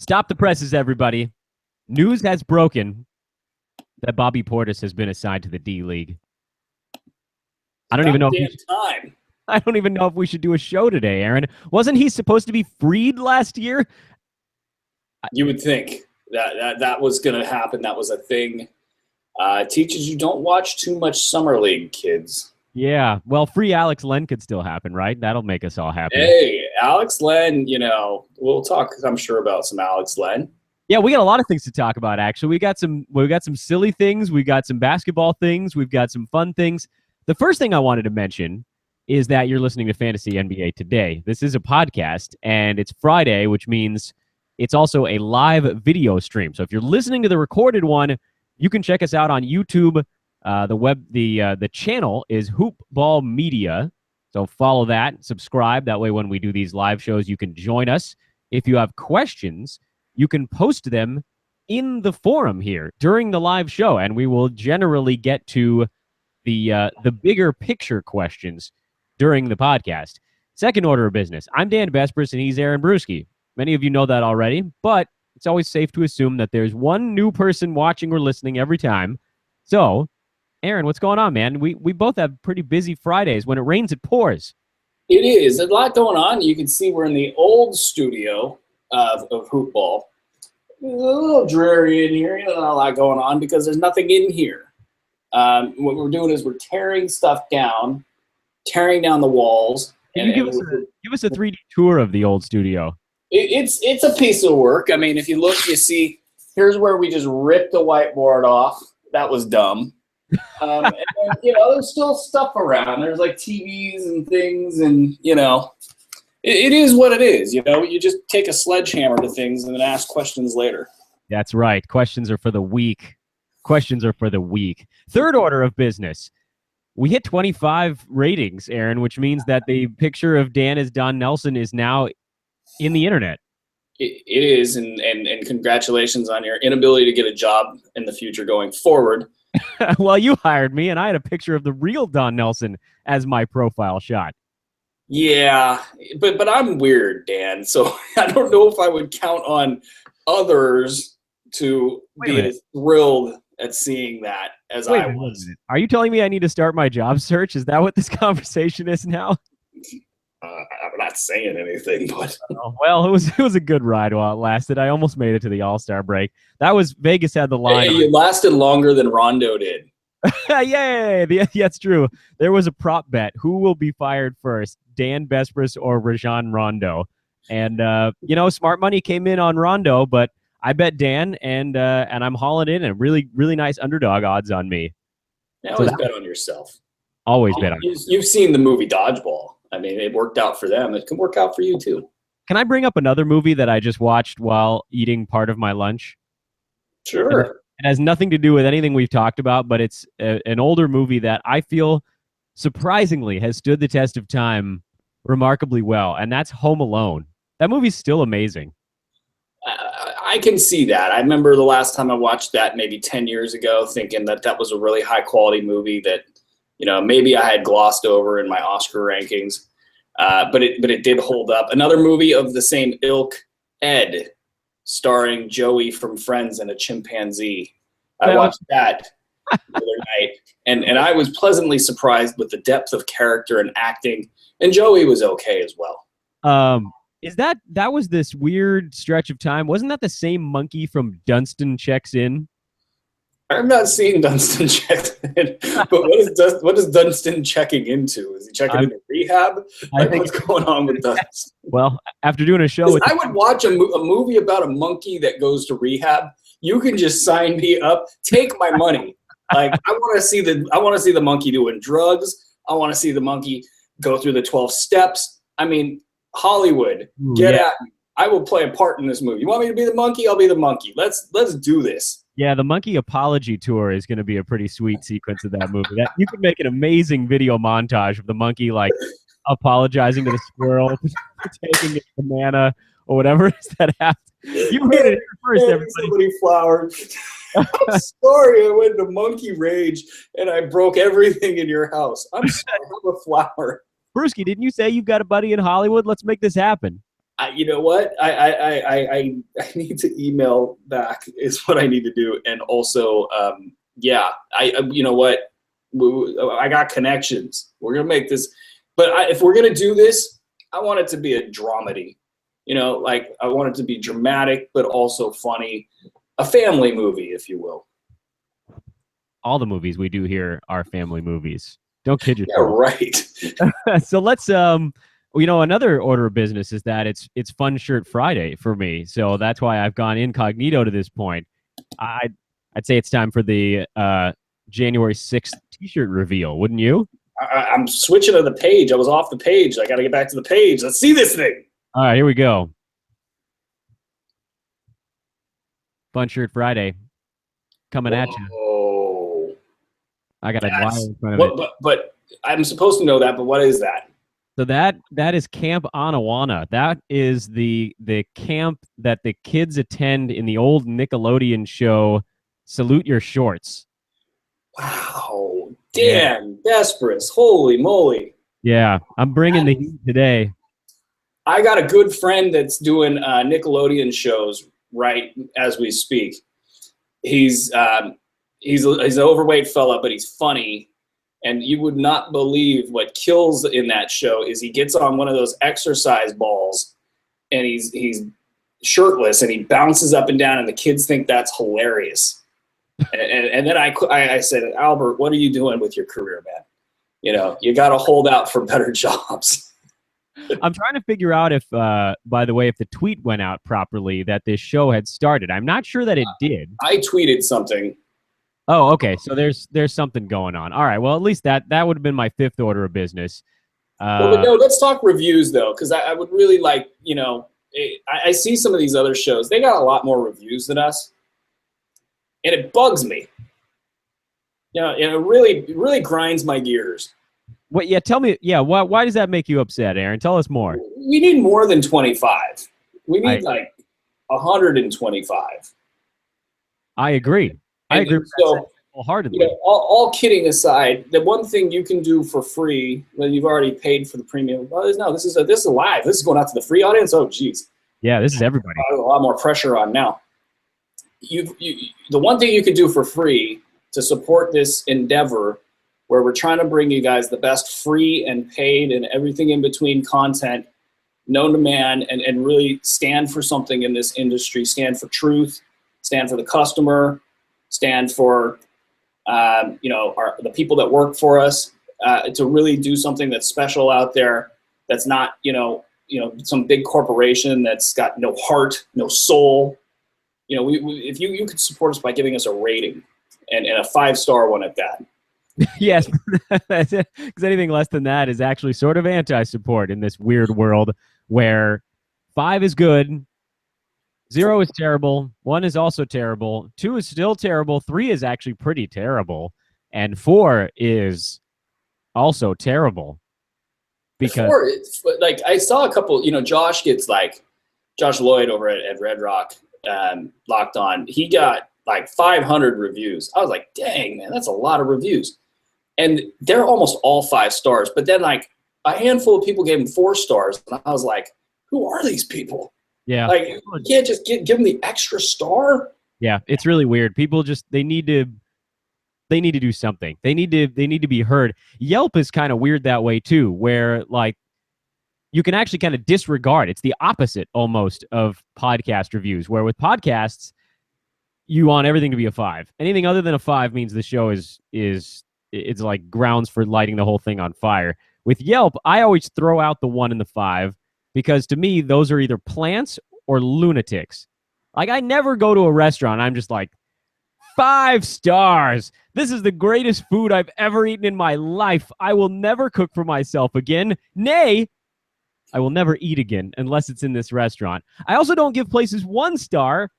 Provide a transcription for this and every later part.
Stop the presses, everybody. News has broken that Bobby Portis has been assigned to the D League. I don't even know. I don't even know if we should do a show today, Aaron. Wasn't he supposed to be freed last year? You would think that was going to happen. That was a thing. It teaches you don't watch too much Summer League, kids. Yeah, well, free Alex Len could still happen, right? That'll make us all happy. Hey, Alex Len, we'll talk, I'm sure, about some Alex Len. Yeah, we got a lot of things to talk about, actually. We got some silly things. We got some basketball things. We've got some fun things. The first thing I wanted to mention is that you're listening to Fantasy NBA Today. This is a podcast, and it's Friday, which means it's also a live video stream. So if you're listening to the recorded one, you can check us out on YouTube. The channel is Hoop Ball Media. So follow that, subscribe. That way when we do these live shows, you can join us. If you have questions, you can post them in the forum here during the live show, and we will generally get to the bigger picture questions during the podcast. Second order of business. I'm Dan Besbris, and he's Aaron Bruski. Many of you know that already, but it's always safe to assume that there's one new person watching or listening every time. So, Aaron, what's going on, man? We both have pretty busy Fridays. When it rains, it pours. It is. There's a lot going on. You can see we're in the old studio of Hoop Ball. It's a little dreary in here. Not a lot going on because there's nothing in here. What we're doing is we're tearing stuff down, tearing down the walls. Can you give us a 3D tour of the old studio? It's a piece of work. I mean, if you look, you see, here's where we just ripped the whiteboard off. That was dumb. And then, there's still stuff around. There's like TVs and things, and it is what it is. You just take a sledgehammer to things and then ask questions later. That's right. Questions are for the weak. Third order of business. We hit 25 ratings, Aaron, which means that the picture of Dan as Don Nelson is now in the internet. It is, and congratulations on your inability to get a job in the future going forward. Well, you hired me, and I had a picture of the real Don Nelson as my profile shot. Yeah, but I'm weird, Dan, so I don't know if I would count on others to be as thrilled at seeing that as I was. Are you telling me I need to start my job search? Is that what this conversation is now? I'm not saying anything, but well, it was a good ride while it lasted. I almost made it to the All-Star break. Vegas had the line. Hey, you lasted longer than Rondo did. Yay! That's true. There was a prop bet. Who will be fired first, Dan Besbris or Rajon Rondo? And smart money came in on Rondo, but I bet Dan, and I'm hauling in a really, really nice underdog odds on me. Yeah, always bet on yourself. Always bet on yourself. You've seen the movie Dodgeball. I mean, it worked out for them. It can work out for you, too. Can I bring up another movie that I just watched while eating part of my lunch? Sure. It has nothing to do with anything we've talked about, but it's an older movie that I feel surprisingly has stood the test of time remarkably well, and that's Home Alone. That movie's still amazing. I can see that. I remember the last time I watched that maybe 10 years ago thinking that was a really high-quality movie that maybe I had glossed over in my Oscar rankings, but it did hold up. Another movie of the same ilk, Ed, starring Joey from Friends and a chimpanzee. I watched that the other night, and I was pleasantly surprised with the depth of character and acting, and Joey was okay as well. Is that was this weird stretch of time? Wasn't that the same monkey from Dunstan Checks In? I've not seen Dunstan check in, but what is Dunstan checking into? Is he checking into rehab? I think what's going on with Dunstan? Well, after doing a show, I would watch a movie about a monkey that goes to rehab. You can just sign me up. Take my money. Like I want to see the monkey doing drugs. I want to see the monkey go through the 12 steps. I mean, Hollywood, get at me. I will play a part in this movie. You want me to be the monkey? I'll be the monkey. Let's do this. Yeah, the monkey apology tour is going to be a pretty sweet sequence of that movie. You could make an amazing video montage of the monkey like apologizing to the squirrel for taking a banana or whatever is that happened. You heard it here first, everybody. Somebody flowered. I'm sorry, I went into monkey rage and I broke everything in your house. I'm sorry, I'm a flower. Bruski, didn't you say you've got a buddy in Hollywood? Let's make this happen. You know what? I need to email back is what I need to do. And also, yeah, you know what? I got connections. We're going to make this. But if we're going to do this, I want it to be a dramedy. You know, like I want it to be dramatic, but also funny. A family movie, if you will. All the movies we do here are family movies. Don't kid yourself. Yeah, right. So let's another order of business is that it's Fun Shirt Friday for me. So that's why I've gone incognito to this point. I'd say it's time for the January 6th t-shirt reveal, wouldn't you? I'm switching to the page. I was off the page. I got to get back to the page. Let's see this thing. All right, here we go. Fun Shirt Friday coming at you. Oh, I got a wire in front of it. But I'm supposed to know that. But what is that? So that is Camp An Awana. That is the camp that the kids attend in the old Nickelodeon show Salute Your Shorts. Wow. Damn, Besbris. Holy moly. Yeah, I'm bringing the heat today. I got a good friend that's doing Nickelodeon shows right as we speak. He's an overweight fella, but he's funny. And you would not believe what kills in that show is he gets on one of those exercise balls and he's shirtless and he bounces up and down and the kids think that's hilarious. and then I said, Albert, what are you doing with your career, man? You know, you got to hold out for better jobs. I'm trying to figure out if, by the way, if the tweet went out properly that this show had started. I'm not sure that it did. I tweeted something. Oh, okay. So there's something going on. All right. Well, at least that would have been my fifth order of business. But no, let's talk reviews though, because I would really like, you know, I see some of these other shows. They got a lot more reviews than us, and it bugs me. You know, it really grinds my gears. What? Yeah, tell me. Yeah, why does that make you upset, Aaron? Tell us more. We need more than 25. We need like 125. I agree. I agree with that wholeheartedly. You know, all kidding aside, the one thing you can do for free when you've already paid for the premium, this is live. This is going out to the free audience. Oh, geez. Yeah, this is everybody. A lot more pressure on now. The one thing you can do for free to support this endeavor, where we're trying to bring you guys the best free and paid and everything in between content known to man, and really stand for something in this industry, stand for truth, stand for the customer, stand for the people that work for us, to really do something that's special out there, that's not some big corporation that's got no heart, no soul. You know, if you could support us by giving us a rating and a 5-star one at that. Yes, because anything less than that is actually sort of anti-support in this weird world where 5 is good, 0 is terrible, 1 is also terrible, 2 is still terrible, 3 is actually pretty terrible, and 4 is also terrible. Because 4, like I saw a couple, Josh Lloyd over at Red Rock, Locked On, he got like 500 reviews. I was like, dang, man, that's a lot of reviews. And they're almost all 5 stars. But then like a handful of people gave him 4 stars. And I was like, who are these people? Yeah. Like, you can't just give them the extra star. Yeah, it's really weird. People just, they need to do something. They need to be heard. Yelp is kind of weird that way too, where like you can actually kind of disregard. It's the opposite almost of podcast reviews, where with podcasts, you want everything to be a 5. Anything other than a 5 means the show is it's like grounds for lighting the whole thing on fire. With Yelp, I always throw out the 1 and the 5 because to me, those are either plants or lunatics. Like I never go to a restaurant. I'm just like, 5 stars. This is the greatest food I've ever eaten in my life. I will never cook for myself again. Nay, I will never eat again unless it's in this restaurant. I also don't give places 1 star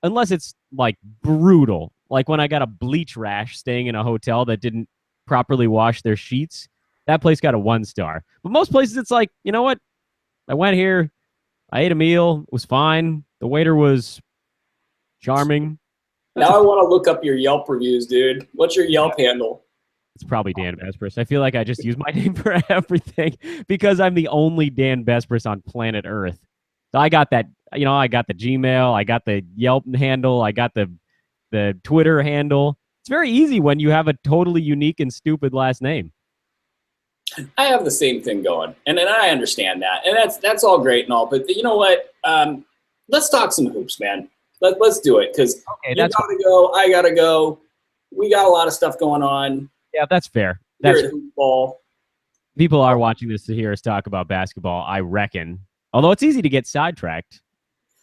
unless it's like brutal. Like when I got a bleach rash staying in a hotel that didn't properly wash their sheets, that place got a 1 star. But most places it's like, you know what? I went here, I ate a meal, it was fine. The waiter was charming. Now I want to look up your Yelp reviews, dude. What's your Yelp handle? It's probably Dan Besbris. I feel like I just use my name for everything because I'm the only Dan Besbris on planet Earth. I got that. I got the Gmail, I got the Yelp handle, I got the Twitter handle. It's very easy when you have a totally unique and stupid last name. I have the same thing going, and I understand that, and that's all great and all. But you know what? Let's talk some hoops, man. Let's do it, because you gotta go, I gotta go. We got a lot of stuff going on. Yeah, that's fair. That's hoopball. People are watching this to hear us talk about basketball, I reckon. Although it's easy to get sidetracked,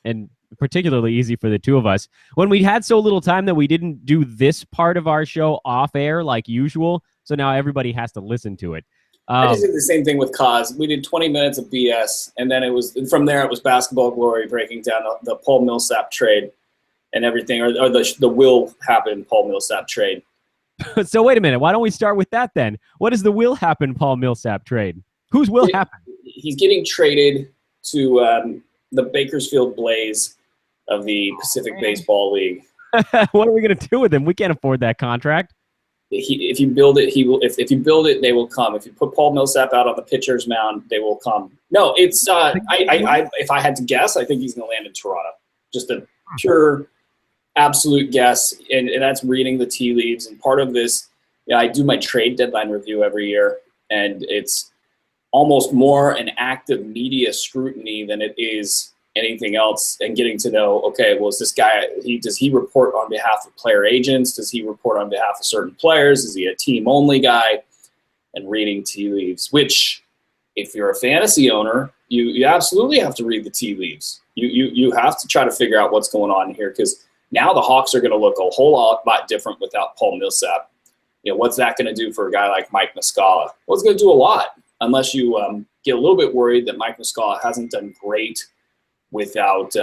and particularly easy for the two of us. When we had so little time that we didn't do this part of our show off air like usual, so now everybody has to listen to it. I just did the same thing with Kaz. We did 20 minutes of BS, and then from there it was basketball glory, breaking down the Paul Millsap trade and everything, or the will happen Paul Millsap trade. So wait a minute. Why don't we start with that then? What is the will happen Paul Millsap trade? Whose will happen? He's getting traded to the Bakersfield Blaze of the Pacific Baseball League. What are we going to do with him? We can't afford that contract. If you build it, he will. If you build it, they will come. If you put Paul Millsap out on the pitcher's mound, they will come. No, it's if I had to guess, I think he's going to land in Toronto. Just a pure, absolute guess, and that's reading the tea leaves. And part of this, I do my trade deadline review every year, and it's almost more an active media scrutiny than it is anything else, and getting to know, okay, well, is this guy, does he report on behalf of player agents? Does he report on behalf of certain players? Is he a team-only guy? And reading tea leaves, which, if you're a fantasy owner, you absolutely have to read the tea leaves. You have to try to figure out what's going on here, because now the Hawks are going to look a whole lot different without Paul Millsap. What's that going to do for a guy like Mike Muscala? Well, it's going to do a lot, unless you get a little bit worried that Mike Muscala hasn't done great without,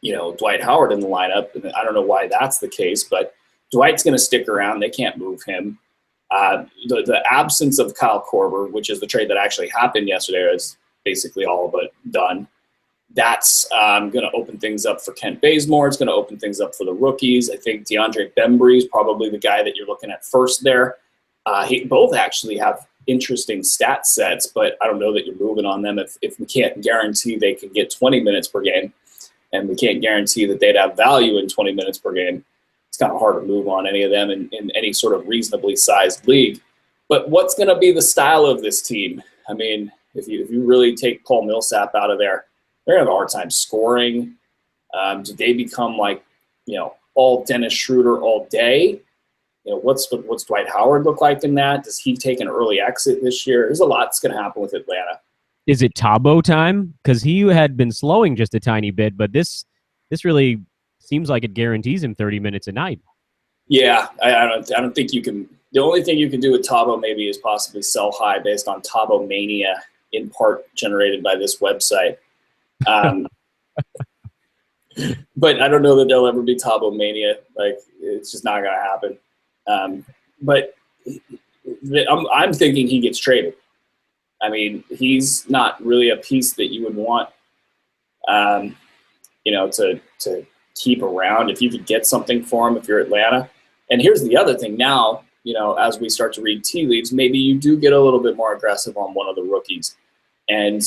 Dwight Howard in the lineup. And I don't know why that's the case, but Dwight's going to stick around. They can't move him. The absence of Kyle Korver, which is the trade that actually happened yesterday, is basically all but done. That's going to open things up for Kent Bazemore. It's going to open things up for the rookies. I think DeAndre Bembry is probably the guy that you're looking at first there. Both actually have interesting stat sets, but I don't know that you're moving on them if we can't guarantee they can get 20 minutes per game, and we can't guarantee that they'd have value in 20 minutes per game. It's kind of hard to move on any of them in any sort of reasonably sized league. But what's going to be the style of this team? I mean, if you really take Paul Millsap out of there, they're going to have a hard time scoring. Do they become like, all Dennis Schroeder all day? What's Dwight Howard look like in that? Does he take an early exit this year? There's a lot that's going to happen with Atlanta. Is it Tabo time? Because he had been slowing just a tiny bit, but this really seems like it guarantees him 30 minutes a night. Yeah, I don't think you can. The only thing you can do with Tabo maybe is possibly sell high based on Tabo mania, in part generated by this website. But I don't know that there'll ever be Tabo mania. Like, it's just not going to happen. But I'm thinking he gets traded. I mean, he's not really a piece that you would want, to keep around if you could get something for him if you're Atlanta. And here's the other thing now, as we start to read tea leaves, maybe you do get a little bit more aggressive on one of the rookies. And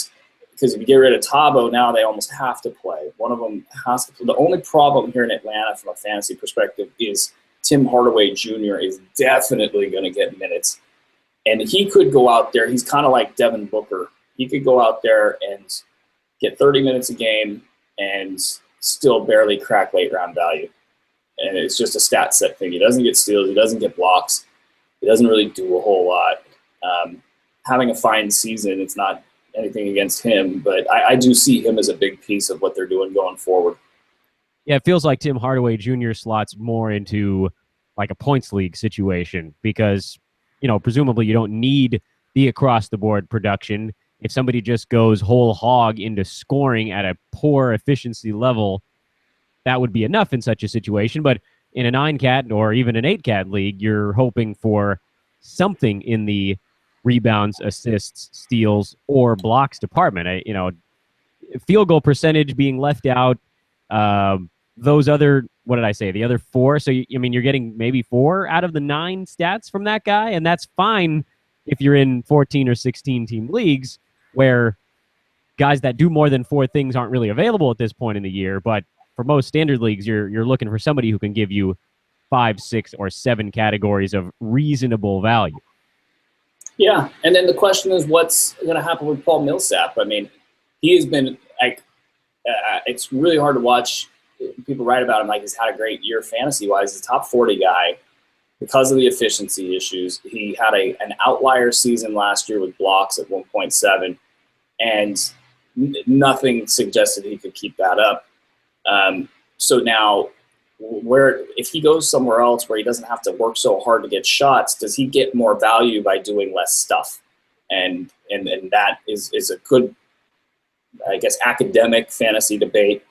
because if you get rid of Tabo, now they almost have to play. One of them has to play. The only problem here in Atlanta from a fantasy perspective is Tim Hardaway Jr. is definitely going to get minutes. And he could go out there. He's kind of like Devin Booker. He could go out there and get 30 minutes a game and still barely crack late round value. And it's just a stat set thing. He doesn't get steals. He doesn't get blocks. He doesn't really do a whole lot. Having a fine season, it's not anything against him, but I do see him as a big piece of what they're doing going forward. Yeah, it feels like Tim Hardaway Jr. slots more into like a points league situation because, presumably you don't need the across-the-board production. If somebody just goes whole hog into scoring at a poor efficiency level, that would be enough in such a situation. But in a 9-cat or even an 8-cat league, you're hoping for something in the rebounds, assists, steals, or blocks department. Field goal percentage being left out. Those other, what did I say? The other 4. So, you're getting maybe 4 out of the 9 stats from that guy, and that's fine if you're in 14 or 16 team leagues where guys that do more than 4 things aren't really available at this point in the year. But for most standard leagues, you're looking for somebody who can give you 5, 6, or 7 categories of reasonable value. Yeah, and then the question is, what's going to happen with Paul Millsap? I mean, he has been like, it's really hard to watch people write about him like he's had a great year fantasy-wise. He's a top 40 guy because of the efficiency issues. He had an outlier season last year with blocks at 1.7, and nothing suggested he could keep that up. So now, if he goes somewhere else where he doesn't have to work so hard to get shots, does he get more value by doing less stuff? And that is a good, I guess, academic fantasy debate.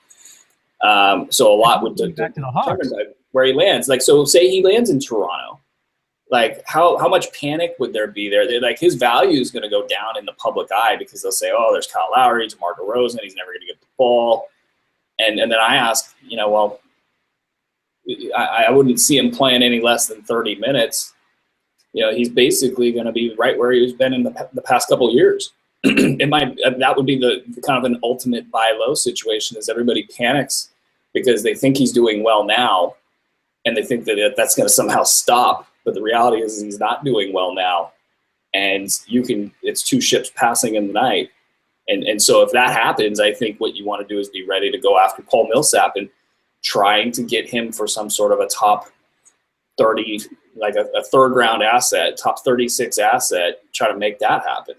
So a lot would back to the Hawks, where he lands. Like, so say he lands in Toronto. Like, how much panic would there be there? Like, his value is going to go down in the public eye because they'll say, oh, there's Kyle Lowry, DeMar DeRozan, he's never going to get the ball. And then I ask, well, I wouldn't see him playing any less than 30 minutes. He's basically going to be right where he's been in the past couple of years. That would be the kind of an ultimate buy low situation, is everybody panics because they think he's doing well now, and they think that that's going to somehow stop. But the reality is he's not doing well now, and it's 2 ships passing in the night. And so if that happens, I think what you want to do is be ready to go after Paul Millsap and trying to get him for some sort of a top 30, like a third round asset, top 36 asset, try to make that happen.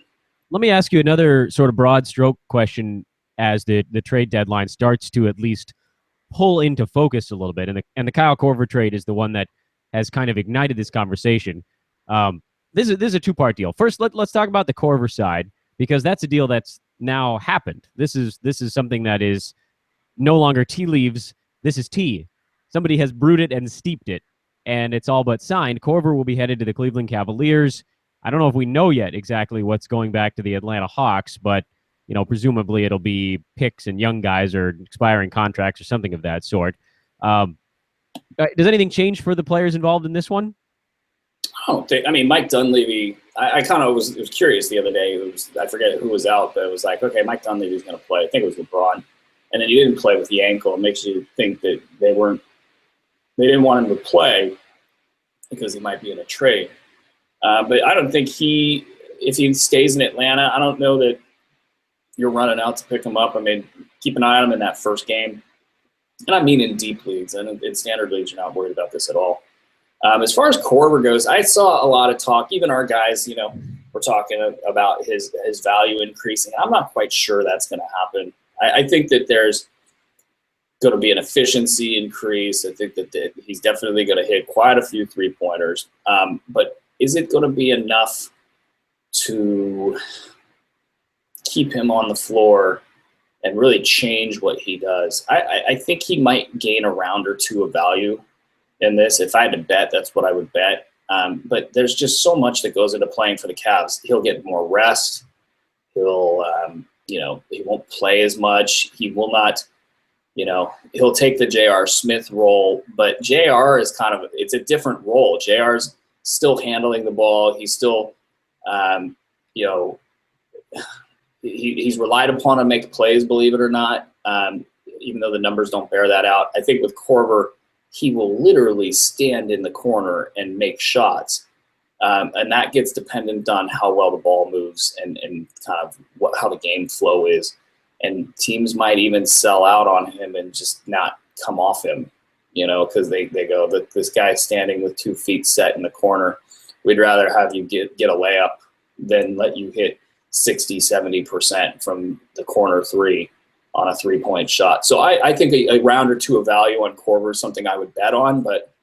Let me ask you another sort of broad stroke question as the trade deadline starts to at least pull into focus a little bit. And the Kyle Korver trade is the one that has kind of ignited this conversation. This is a 2-part deal. First, let's talk about the Korver side, because that's a deal that's now happened. This is something that is no longer tea leaves. This is tea. Somebody has brewed it and steeped it, and it's all but signed. Korver will be headed to the Cleveland Cavaliers. I don't know if we know yet exactly what's going back to the Atlanta Hawks, but presumably it'll be picks and young guys or expiring contracts or something of that sort. Does anything change for the players involved in this one? Mike Dunleavy, I kind of was curious the other day. I forget who was out, but it was like, okay, Mike Dunleavy's going to play. I think it was LeBron. And then he didn't play with the ankle. It makes you think that they didn't want him to play because he might be in a trade. But I don't think if he stays in Atlanta, I don't know that you're running out to pick him up. Keep an eye on him in that first game. And I mean in deep leagues. And in standard leagues, you're not worried about this at all. As far as Korver goes, I saw a lot of talk. Even our guys, were talking about his value increasing. I'm not quite sure that's going to happen. I think that there's going to be an efficiency increase. I think that he's definitely going to hit quite a few 3-pointers. But is it going to be enough to keep him on the floor and really change what he does? I think he might gain a round or 2 of value in this. If I had to bet, that's what I would bet. But there's just so much that goes into playing for the Cavs. He'll get more rest. He'll, he won't play as much. He will not, he'll take the J.R. Smith role, but J.R. is it's a different role. J.R.'s still handling the ball. He's still, he's relied upon to make plays, believe it or not, even though the numbers don't bear that out. I think with Korver, he will literally stand in the corner and make shots. And that gets dependent on how well the ball moves and kind of how the game flow is. And teams might even sell out on him and just not come off him, because they go, this guy's standing with 2 feet set in the corner. We'd rather have you get a layup than let you hit 60, 70% from the corner 3 on a 3-point shot. So I think a round or 2 of value on Korver is something I would bet on, but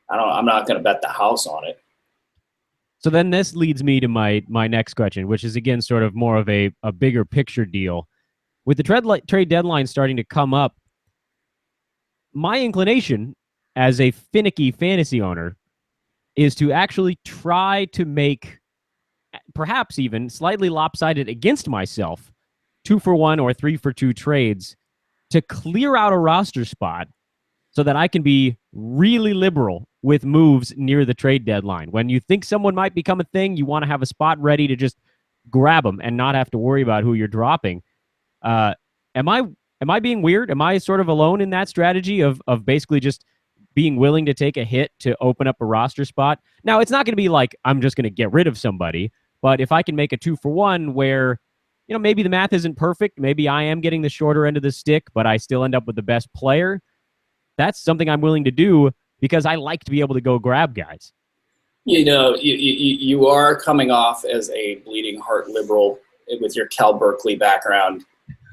I'm not going to bet the house on it. So then this leads me to my next question, which is, again, sort of more of a bigger picture deal. With the trade deadline starting to come up, my inclination as a finicky fantasy owner is to actually try to make, perhaps even slightly lopsided against myself, 2-for-1 or 3-for-2 trades to clear out a roster spot so that I can be really liberal with moves near the trade deadline. When you think someone might become a thing, you want to have a spot ready to just grab them and not have to worry about who you're dropping. Am I being weird? Am I sort of alone in that strategy of basically just being willing to take a hit to open up a roster spot? Now, it's not going to be like I'm just going to get rid of somebody, but if I can make a 2-for-1 where, maybe the math isn't perfect, maybe I am getting the shorter end of the stick, but I still end up with the best player, that's something I'm willing to do because I like to be able to go grab guys. You are coming off as a bleeding heart liberal with your Cal Berkeley background,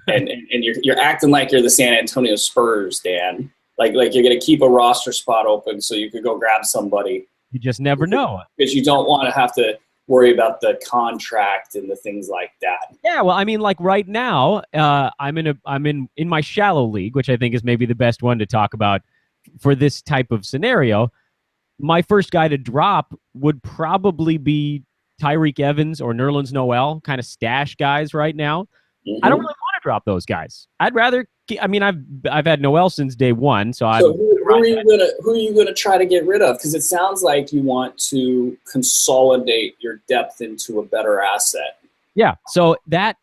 and you're acting like you're the San Antonio Spurs, Dan. Like you're going to keep a roster spot open so you could go grab somebody. You just never know. Because you don't want to have to worry about the contract and the things like that. Yeah, well, I mean, like right now, I'm in my shallow league, which I think is maybe the best one to talk about for this type of scenario. My first guy to drop would probably be Tyreek Evans or Nerlens Noel, kind of stash guys right now. Mm-hmm. I don't really want to drop those guys. I'd rather. I mean, I've had Noel since day one, so who are you gonna try to get rid of? Because it sounds like you want to consolidate your depth into a better asset. Yeah, so that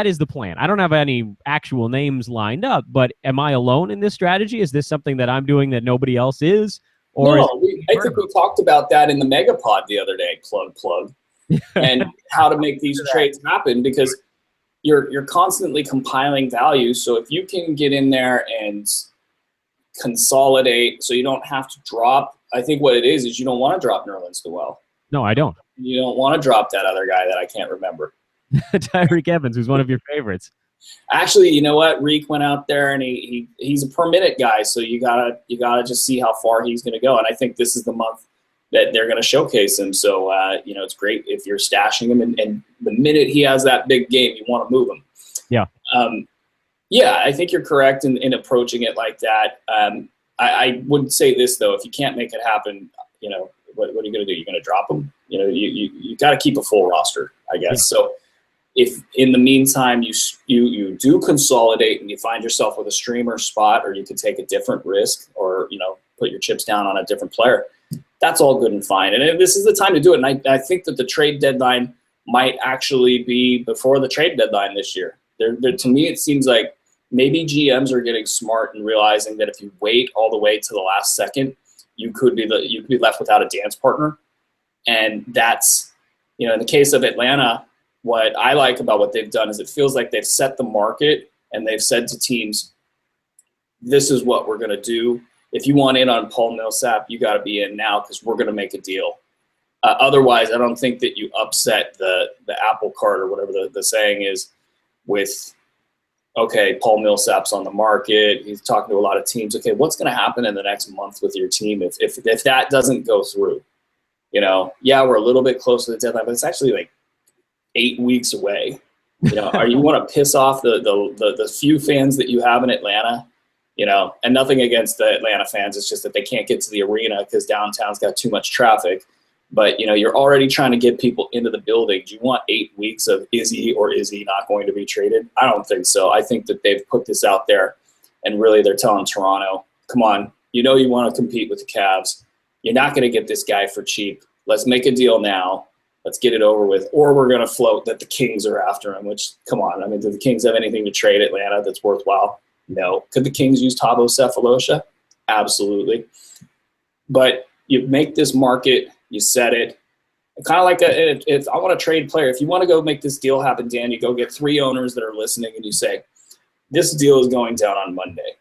is the plan. I don't have any actual names lined up, but am I alone in this strategy? Is this something that I'm doing that nobody else is? Or no, I think we talked about that in the Megapod the other day. Plug, and how to make these trades happen, because you're constantly compiling value. So if you can get in there and consolidate, so you don't have to drop. I think what it is you don't want to drop Nerlens Noel. No, I don't. You don't want to drop that other guy that I can't remember. Tyreek Evans, who's one of your favorites. Actually, you know what? Reek went out there and he's a per minute guy, so you gotta just see how far he's gonna go. And I think this is the month that they're gonna showcase him. So it's great if you're stashing him, and the minute he has that big game, you want to move him. Yeah. I think you're correct in approaching it like that. I would say this though: if you can't make it happen, what are you gonna do? You're gonna drop him. You got to keep a full roster, I guess. Yeah. So if in the meantime you do consolidate and you find yourself with a streamer spot, or you could take a different risk, or put your chips down on a different player, that's all good and fine. And this is the time to do it. And I think that the trade deadline might actually be before the trade deadline this year. To me, it seems like maybe GMs are getting smart and realizing that if you wait all the way to the last second, you could be left without a dance partner. And that's, in the case of Atlanta, what I like about what they've done is it feels like they've set the market and they've said to teams, this is what we're going to do. If you want in on Paul Millsap, you got to be in now because we're going to make a deal. Otherwise, I don't think that you upset the apple cart, or whatever the saying is, with, okay, Paul Millsap's on the market. He's talking to a lot of teams. Okay, what's going to happen in the next month with your team if that doesn't go through? We're a little bit close to the deadline, but it's actually like 8 weeks away. Are you want to piss off the few fans that you have in Atlanta? And nothing against the Atlanta fans. It's just that they can't get to the arena because downtown's got too much traffic. But, you're already trying to get people into the building. Do you want 8 weeks of is he not going to be traded? I don't think so. I think that they've put this out there, and really they're telling Toronto, come on, you want to compete with the Cavs. You're not going to get this guy for cheap. Let's make a deal now. Let's get it over with. Or we're going to float that the Kings are after him, which, come on. I mean, do the Kings have anything to trade Atlanta that's worthwhile? No. Could the Kings use Thabo Cephalosha? Absolutely. But you make this market, you set it. Kind of like if I want to trade a player, if you want to go make this deal happen, Dan, you go get 3 owners that are listening and you say, this deal is going down on Monday.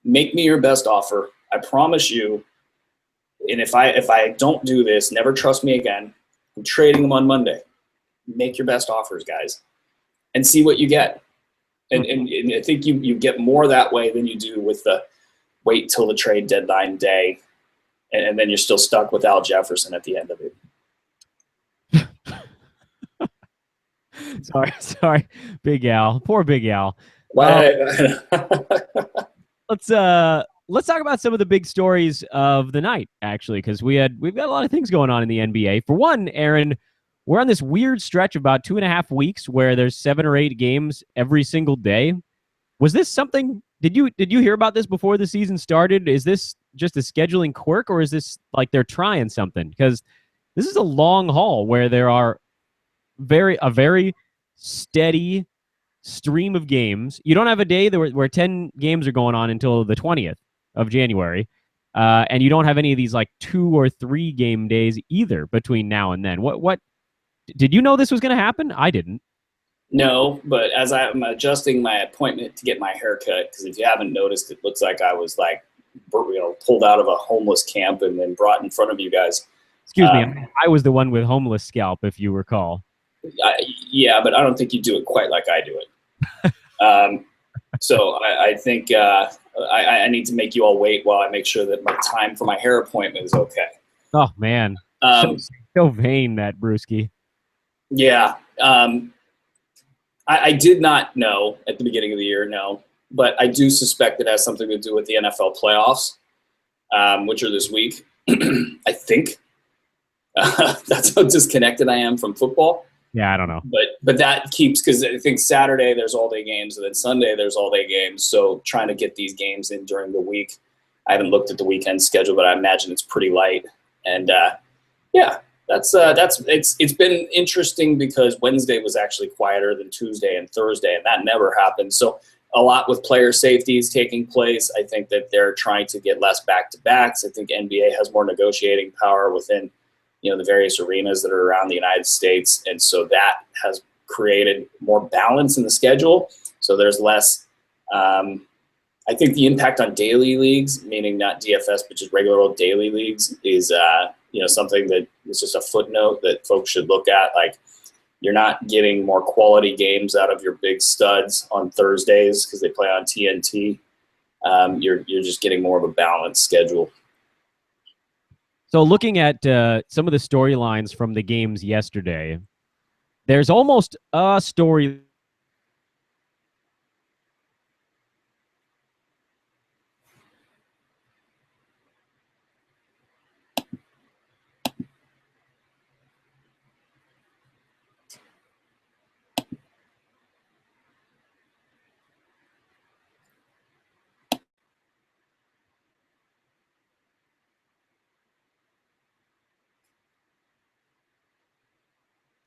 Make me your best offer. I promise you. And if I don't do this, never trust me again. I'm trading them on Monday. Make your best offers, guys, and see what you get. And I think you get more that way than you do with the wait till the trade deadline day, and then you're still stuck with Al Jefferson at the end of it. Sorry, Big Al. Poor Big Al. Let's talk about some of the big stories of the night, actually, because we've got a lot of things going on in the NBA. For one, Aaron, we're on this weird stretch of about 2.5 weeks where there's 7 or 8 games every single day. Was this something? Did you hear about this before the season started? Is this just a scheduling quirk, or is this like they're trying something? Because this is a long haul where there are a very steady stream of games. You don't have a day where 10 games are going on until the 20th of January. And you don't have any of these like 2 or 3 game days either between now and then. What did you know this was going to happen? I didn't. No, but as I'm adjusting my appointment to get my hair cut, because if you haven't noticed, it looks like I was like, pulled out of a homeless camp and then brought in front of you guys. Excuse me, I was the one with homeless scalp, if you recall. Yeah, but I don't think you do it quite like I do it. So I think I need to make you all wait while I make sure that my time for my hair appointment is okay. Oh, man. So vain, that Bruski. Yeah. I did not know at the beginning of the year, no. But I do suspect it has something to do with the NFL playoffs, which are this week, I think. That's how disconnected I am from football. Yeah, I don't know. But that keeps, because I think Saturday there's all-day games, and then Sunday there's all-day games. So trying to get these games in during the week. I haven't looked at the weekend schedule, but I imagine it's pretty light. And, yeah, it's been interesting because Wednesday was actually quieter than Tuesday and Thursday, and that never happened. So a lot with player safeties taking place. I think that they're trying to get less back-to-backs. I think NBA has more negotiating power within the various arenas that are around the United States. And so that has created more balance in the schedule. So there's less, I think the impact on daily leagues, meaning not DFS, but just regular old daily leagues is, something that is just a footnote that folks should look at. Like, you're not getting more quality games out of your big studs on Thursdays because they play on TNT. You're just getting more of a balanced schedule. So looking at some of the storylines from the games yesterday, there's almost a story.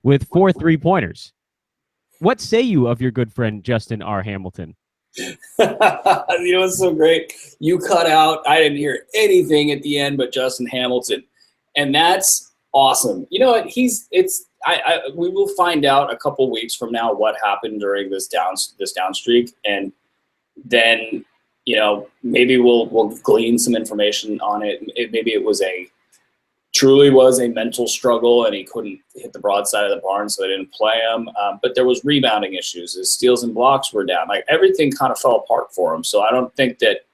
With 4 3-pointers. What say you of your good friend Justin R. Hamilton? What's so great? You cut out. I didn't hear anything at the end but Justin Hamilton, and that's awesome. You know what? We will find out a couple weeks from now what happened during this down streak, and then maybe we'll glean some information on it. Maybe it truly was a mental struggle and he couldn't hit the broadside of the barn, so they didn't play him. But there was rebounding issues. His steals and blocks were down. Like, everything kind of fell apart for him. So I don't think that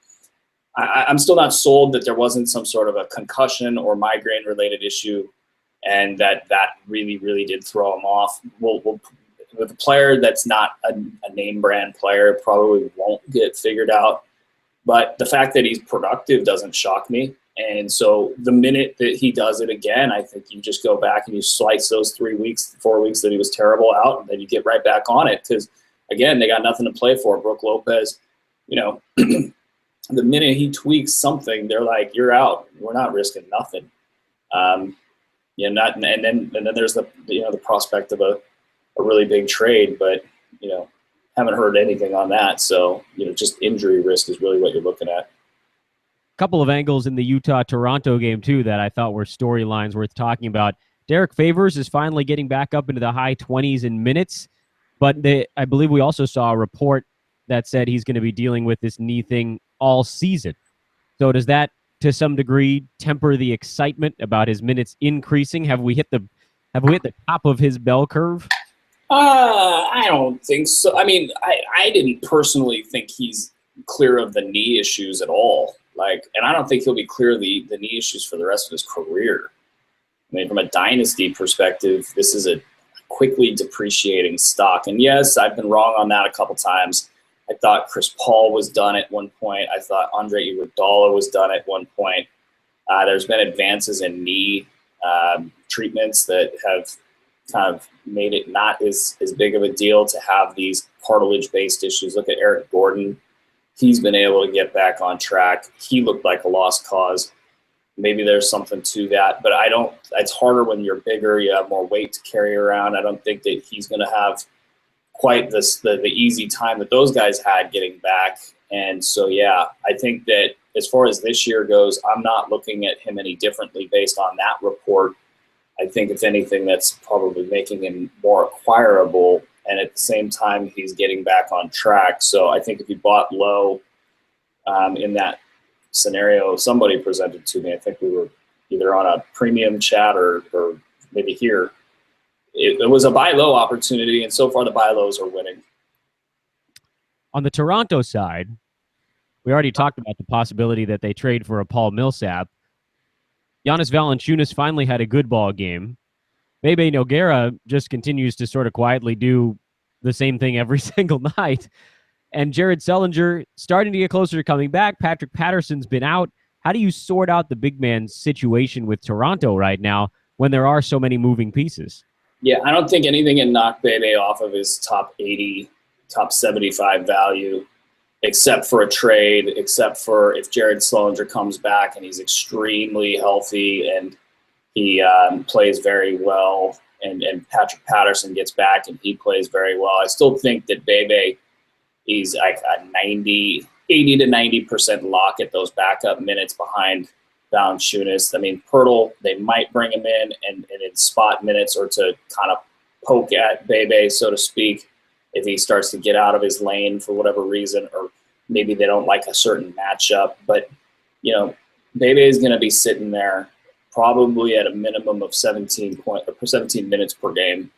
I'm still not sold that there wasn't some sort of a concussion or migraine related issue, and that really, really did throw him off. With a player that's not a name brand player, probably won't get figured out. But the fact that he's productive doesn't shock me. And so the minute that he does it again, I think you just go back and you slice those 4 weeks that he was terrible out, and then you get right back on it. Because, again, they got nothing to play for. Brooke Lopez, the minute he tweaks something, they're like, you're out. We're not risking nothing. And then there's the prospect of a really big trade, but, haven't heard anything on that. So, just injury risk is really what you're looking at. Couple of angles in the Utah-Toronto game, too, that I thought were storylines worth talking about. Derrick Favors is finally getting back up into the high 20s in minutes, but I believe we also saw a report that said he's going to be dealing with this knee thing all season. So does that, to some degree, temper the excitement about his minutes increasing? Have we hit the top of his bell curve? I don't think so. I mean, I didn't personally think he's clear of the knee issues at all. And I don't think he'll be clear of the knee issues for the rest of his career. I mean, from a dynasty perspective, this is a quickly depreciating stock. And yes, I've been wrong on that a couple times. I thought Chris Paul was done at one point. I thought Andre Iguodala was done at one point. There's been advances in knee treatments that have kind of made it not as big of a deal to have these cartilage-based issues. Look at Eric Gordon. He's been able to get back on track. He looked like a lost cause. Maybe there's something to that, but it's harder when you're bigger, you have more weight to carry around. I don't think that he's going to have quite the easy time that those guys had getting back. And so, yeah, I think that as far as this year goes, I'm not looking at him any differently based on that report. I think, if anything, that's probably making him more acquirable. And at the same time, he's getting back on track. So I think if you bought low in that scenario somebody presented to me, I think we were either on a premium chat or maybe here, it was a buy low opportunity, and so far the buy lows are winning. On the Toronto side, we already talked about the possibility that they trade for a Paul Millsap. Giannis Valanciunas finally had a good ball game. Bebe Nogueira just continues to sort of quietly do the same thing every single night. And Jared Sullinger starting to get closer to coming back. Patrick Patterson's been out. How do you sort out the big man situation with Toronto right now when there are so many moving pieces? Yeah, I don't think anything can knock Bebe off of his top 80, top 75 value, except for a trade, except for if Jared Sullinger comes back and he's extremely healthy and he plays very well, and Patrick Patterson gets back and he plays very well. I still think that Bebe, he's like a 80 to 90% lock at those backup minutes behind Valanciunas. I mean, Pirtle, they might bring him in and in spot minutes or to kind of poke at Bebe, so to speak, if he starts to get out of his lane for whatever reason, or maybe they don't like a certain matchup. But, you know, Bebe is going to be sitting there probably at a minimum of 17 minutes per game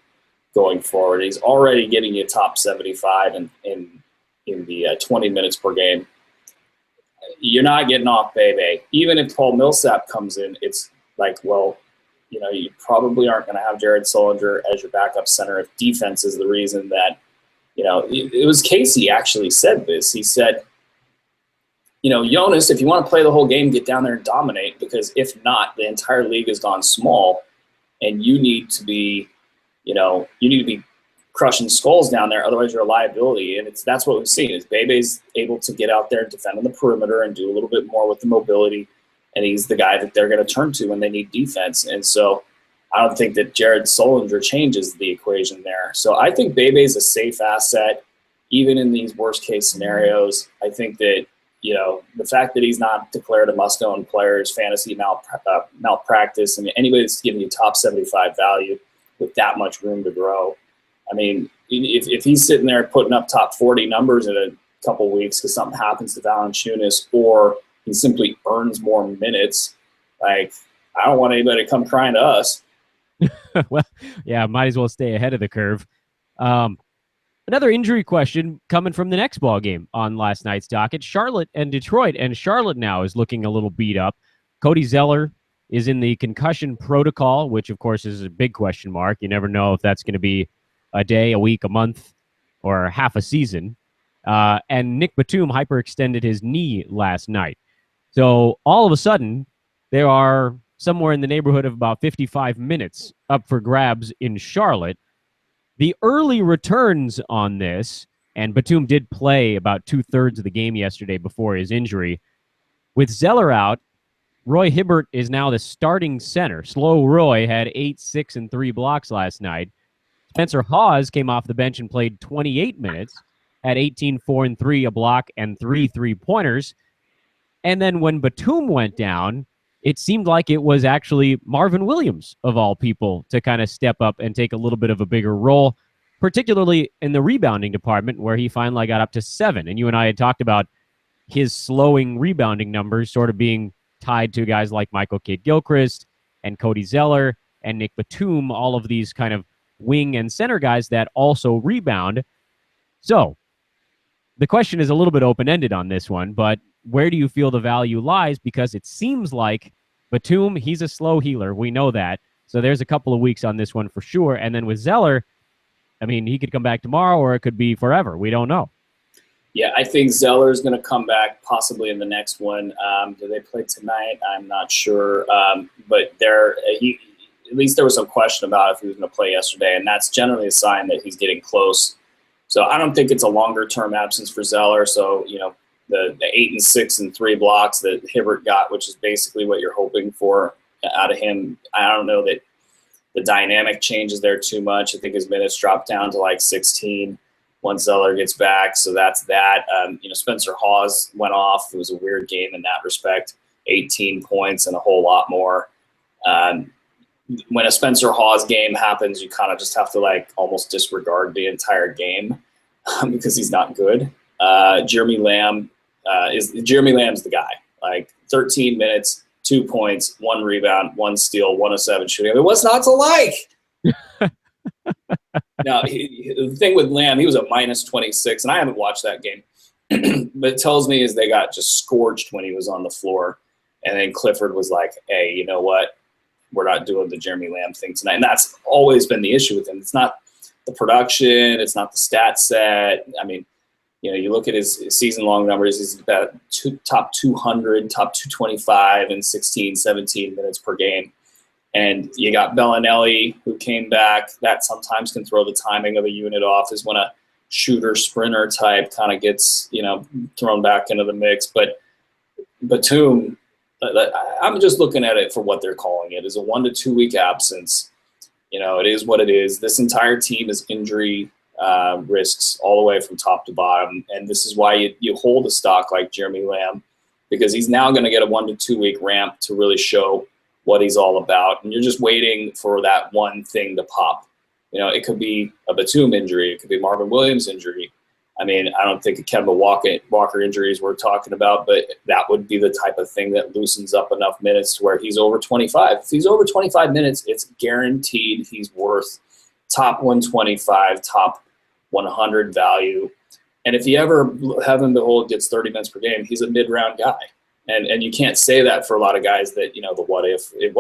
going forward. He's already getting you top 75 in the 20 minutes per game. You're not getting off Bebe. Even if Paul Millsap comes in, it's like, well, you know, you probably aren't going to have Jared Sullinger as your backup center if defense is the reason that, you know, it was Casey actually said this. He said, you know, Jonas, if you want to play the whole game, get down there and dominate, because if not, the entire league has gone small and you need to be, you know, crushing skulls down there, otherwise you're a liability. And that's what we've seen is Bebe's able to get out there and defend on the perimeter and do a little bit more with the mobility, and he's the guy that they're going to turn to when they need defense. And so I don't think that Jared Sullinger changes the equation there. So I think Bebe's a safe asset, even in these worst case scenarios. I think that, you know, the fact that he's not declared a must-own player is fantasy malpractice, and anybody that's giving you top 75 value with that much room to grow. I mean, if he's sitting there putting up top 40 numbers in a couple weeks because something happens to Valanciunas, or he simply earns more minutes, like, I don't want anybody to come crying to us. Well, yeah, might as well stay ahead of the curve. Another injury question coming from the next ball game on last night's docket, Charlotte and Detroit. And Charlotte now is looking a little beat up. Cody Zeller is in the concussion protocol, which, of course, is a big question mark. You never know if that's going to be a day, a week, a month, or half a season. And Nick Batum hyperextended his knee last night. So all of a sudden, there are somewhere in the neighborhood of about 55 minutes up for grabs in Charlotte. The early returns on this, and Batum did play about 2/3 of the game yesterday before his injury. With Zeller out, Roy Hibbert is now the starting center. Slow Roy had 8, 6, and 3 blocks last night. Spencer Hawes came off the bench and played 28 minutes, had 18, 4, and 3, a block, and 3 3-pointers. And then when Batum went down, it seemed like it was actually Marvin Williams, of all people, to kind of step up and take a little bit of a bigger role, particularly in the rebounding department, where he finally got up to 7. And you and I had talked about his slowing rebounding numbers sort of being tied to guys like Michael Kidd-Gilchrist and Cody Zeller and Nick Batum, all of these kind of wing and center guys that also rebound. So the question is a little bit open-ended on this one, but where do you feel the value lies? Because it seems like Batum, he's a slow healer. We know that. So there's a couple of weeks on this one for sure. And then with Zeller, I mean, he could come back tomorrow or it could be forever. We don't know. Yeah, I think Zeller is going to come back possibly in the next one. Do they play tonight? I'm not sure. But at least there was some question about if he was going to play yesterday, and that's generally a sign that he's getting close. So I don't think it's a longer-term absence for Zeller. So, you know, the 8 and 6 and 3 blocks that Hibbert got, which is basically what you're hoping for out of him. I don't know that the dynamic changes there too much. I think his minutes dropped down to like 16. once Zeller gets back. So that's that. Spencer Hawes went off. It was a weird game in that respect. 18 points and a whole lot more. When a Spencer Hawes game happens, you kind of just have to like almost disregard the entire game because he's not good. Jeremy Lamb's the guy. Like 13 minutes, 2 points, 1 rebound, 1 steal, 1 of 7 shooting. I mean, what's not to like? Now, the thing with Lamb, he was a minus 26, and I haven't watched that game, but it tells me is they got just scorched when he was on the floor, and then Clifford was like, "Hey, you know what? We're not doing the Jeremy Lamb thing tonight." And that's always been the issue with him. It's not the production. It's not the stat set. I mean, you look at his season-long numbers. He's about top 200, top 225 in 16, 17 minutes per game. And you got Bellinelli, who came back. That sometimes can throw the timing of a unit off, is when a shooter, sprinter type kind of gets, thrown back into the mix. But Batum, I'm just looking at it for what they're calling it, is a 1 to 2 week absence. It is what it is. This entire team is injury risks all the way from top to bottom. And this is why you hold a stock like Jeremy Lamb, because he's now going to get a 1 to 2 week ramp to really show what he's all about. And you're just waiting for that one thing to pop. It could be a Batum injury. It could be Marvin Williams injury. I mean, I don't think a Kemba Walker injuries we're talking about, but that would be the type of thing that loosens up enough minutes to where he's over 25. If he's over 25 minutes, it's guaranteed he's worth top 125, top 100 value. And if he ever, heaven behold, gets 30 minutes per game, he's a mid-round guy. And you can't say that for a lot of guys that, the what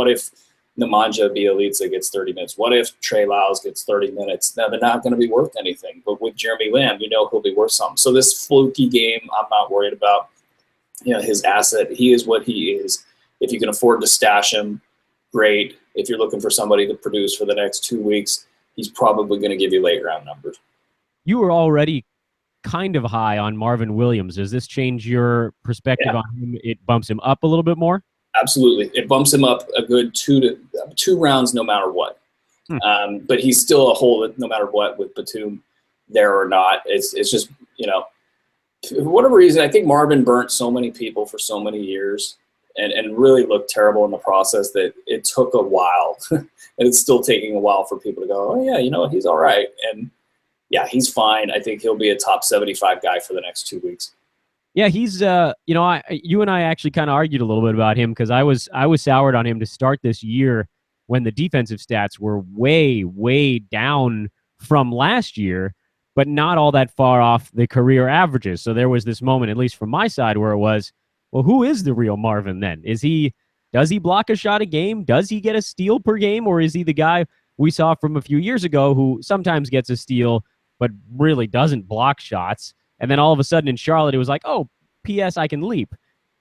if Nemanja Bjelica gets 30 minutes? What if Trey Lyles gets 30 minutes? Now, they're not going to be worth anything. But with Jeremy Lamb, he'll be worth something. So this fluky game, I'm not worried about. His asset, he is what he is. If you can afford to stash him, great. If you're looking for somebody to produce for the next 2 weeks, he's probably going to give you late round numbers. You were already kind of high on Marvin Williams. Does this change your perspective on him? It bumps him up a little bit more? Absolutely. It bumps him up a good 2 rounds no matter what. But he's still a hold no matter what with Batum there or not. It's just, for whatever reason, I think Marvin burnt so many people for so many years and really looked terrible in the process that it took a while. And it's still taking a while for people to go, oh, yeah, he's all right. And yeah, he's fine. I think he'll be a top 75 guy for the next 2 weeks. Yeah, he's you and I actually kind of argued a little bit about him because I was soured on him to start this year when the defensive stats were way down from last year, but not all that far off the career averages. So there was this moment, at least from my side, where it was, well, who is the real Marvin then? Does he block a shot a game? Does he get a steal per game? Or is he the guy we saw from a few years ago who sometimes gets a steal but really doesn't block shots? And then all of a sudden in Charlotte, it was like, oh, P.S. I can leap.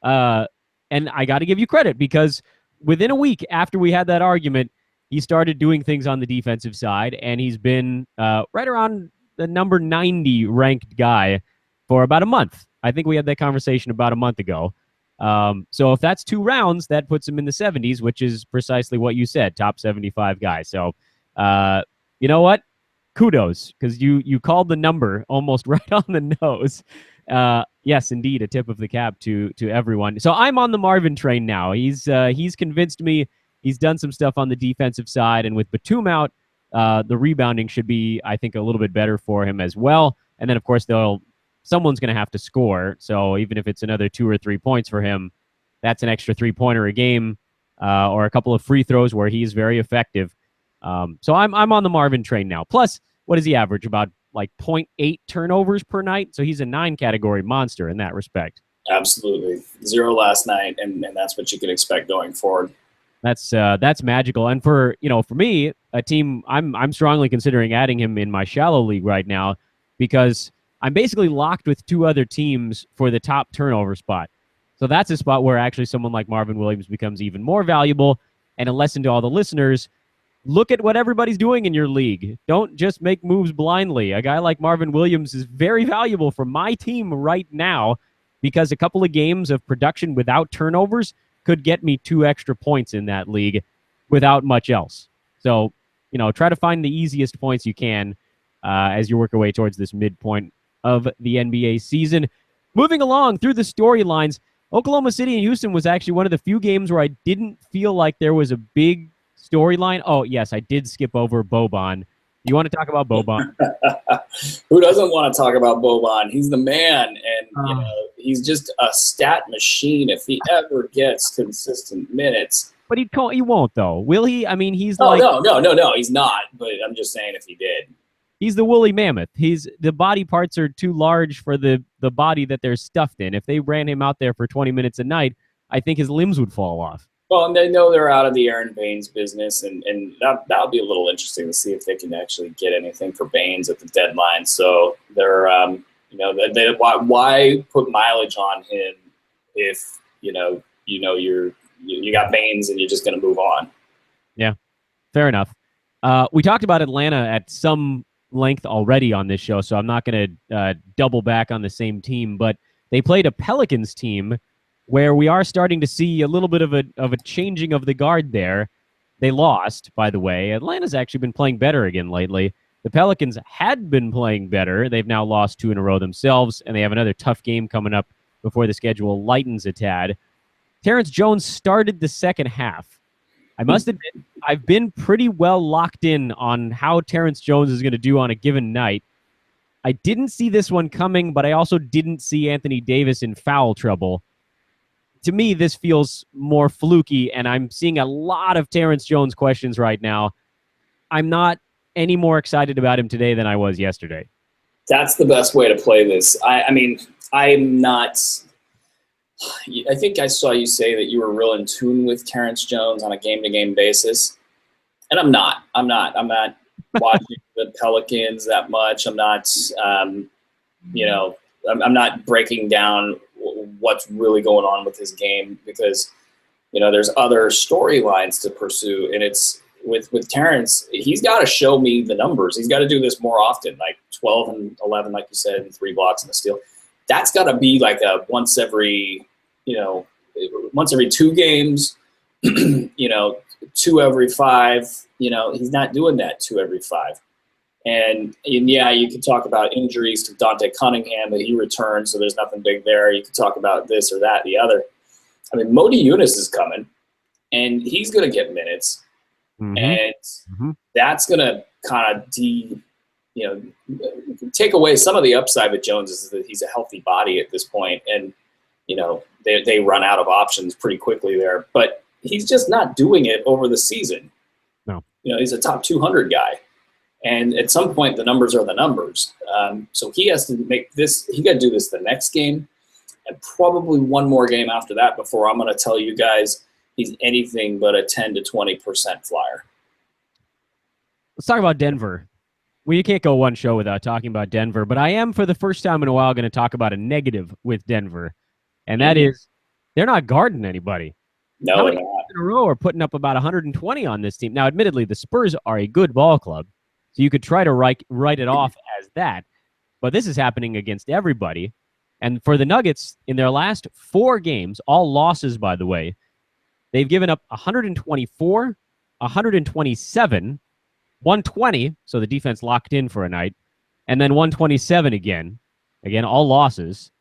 And I got to give you credit because within a week after we had that argument, he started doing things on the defensive side, and he's been right around the number 90 ranked guy for about a month. I think we had that conversation about a month ago. So if that's 2 rounds, that puts him in the 70s, which is precisely what you said, top 75 guy. So you know what? Kudos, because you called the number almost right on the nose. Yes, indeed, a tip of the cap to everyone. So I'm on the Marvin train now. He's convinced me. He's done some stuff on the defensive side, and with Batum out, the rebounding should be, I think, a little bit better for him as well. And then, of course, someone's going to have to score. So even if it's another 2 or 3 points for him, that's an extra 3-pointer a game, or a couple of free throws where he's very effective. So I'm on the Marvin train now. Plus, what does he average? About like 0.8 turnovers per night. So he's a 9 category monster in that respect. Absolutely. 0 last night, and that's what you can expect going forward. That's magical. And for me, a team, I'm strongly considering adding him in my shallow league right now because I'm basically locked with 2 other teams for the top turnover spot. So that's a spot where actually someone like Marvin Williams becomes even more valuable. And a lesson to all the listeners, look at what everybody's doing in your league. Don't just make moves blindly. A guy like Marvin Williams is very valuable for my team right now because a couple of games of production without turnovers could get me 2 extra points in that league without much else. So, try to find the easiest points you can. as you work your way towards this midpoint of the NBA season. Moving along through the storylines, Oklahoma City and Houston was actually one of the few games where I didn't feel like there was a big storyline. Oh, yes, I did skip over Boban. You want to talk about Boban? Who doesn't want to talk about Boban? He's the man, and he's just a stat machine if he ever gets consistent minutes. But he won't, though. Will he? I mean, he's no, he's not. But I'm just saying if he did. He's the woolly mammoth. The body parts are too large for the body that they're stuffed in. If they ran him out there for 20 minutes a night, I think his limbs would fall off. Well, and they know they're out of the Aaron Baines business, and that'll be a little interesting to see if they can actually get anything for Baines at the deadline. So they're, why put mileage on him if you got Baines and you're just going to move on? Yeah, fair enough. We talked about Atlanta at some length already on this show, so I'm not going to double back on the same team, but they played a Pelicans team where we are starting to see a little bit of a changing of the guard there. They lost, by the way. Atlanta's actually been playing better again lately. The Pelicans had been playing better. They've now lost 2 in a row themselves, and they have another tough game coming up before the schedule lightens a tad. Terrence Jones started the second half. I must admit, I've been pretty well locked in on how Terrence Jones is going to do on a given night. I didn't see this one coming, but I also didn't see Anthony Davis in foul trouble. To me, this feels more fluky, and I'm seeing a lot of Terrence Jones questions right now. I'm not any more excited about him today than I was yesterday. That's the best way to play this. I mean, I'm not... I think I saw you say that you were real in tune with Terrence Jones on a game-to-game basis, and I'm not. I'm not watching the Pelicans that much. I'm not, I'm not breaking down what's really going on with his game because, there's other storylines to pursue, and it's with Terrence. He's got to show me the numbers. He's got to do this more often, like 12 and 11, like you said, and 3 blocks and a steal. That's got to be like a once every 2 games, 2 every 5. He's not doing that 2 every 5. And yeah, you could talk about injuries to Dante Cunningham that he returned, so there's nothing big there. You could talk about this or that, the other. I mean, Modi Yunus is coming, and he's going to get minutes, and that's going to kind of take away some of the upside with Jones is that he's a healthy body at this point, and they run out of options pretty quickly there. But he's just not doing it over the season. No, he's a top 200 guy. And at some point, the numbers are the numbers. So he has to make this. He got to do this the next game, and probably one more game after that before I'm going to tell you guys he's anything but a 10 to 20% flyer. Let's talk about Denver. Well, you can't go one show without talking about Denver, but I am for the first time in a while going to talk about a negative with Denver, and that is they're not guarding anybody. No, how many games in a row are putting up about 120 on this team? Now, admittedly, the Spurs are a good ball club. So you could try to write it off as that. But this is happening against everybody. And for the Nuggets, in their last 4 games, all losses, by the way, they've given up 124, 127, 120, so the defense locked in for a night, and then 127 again. Again, all losses.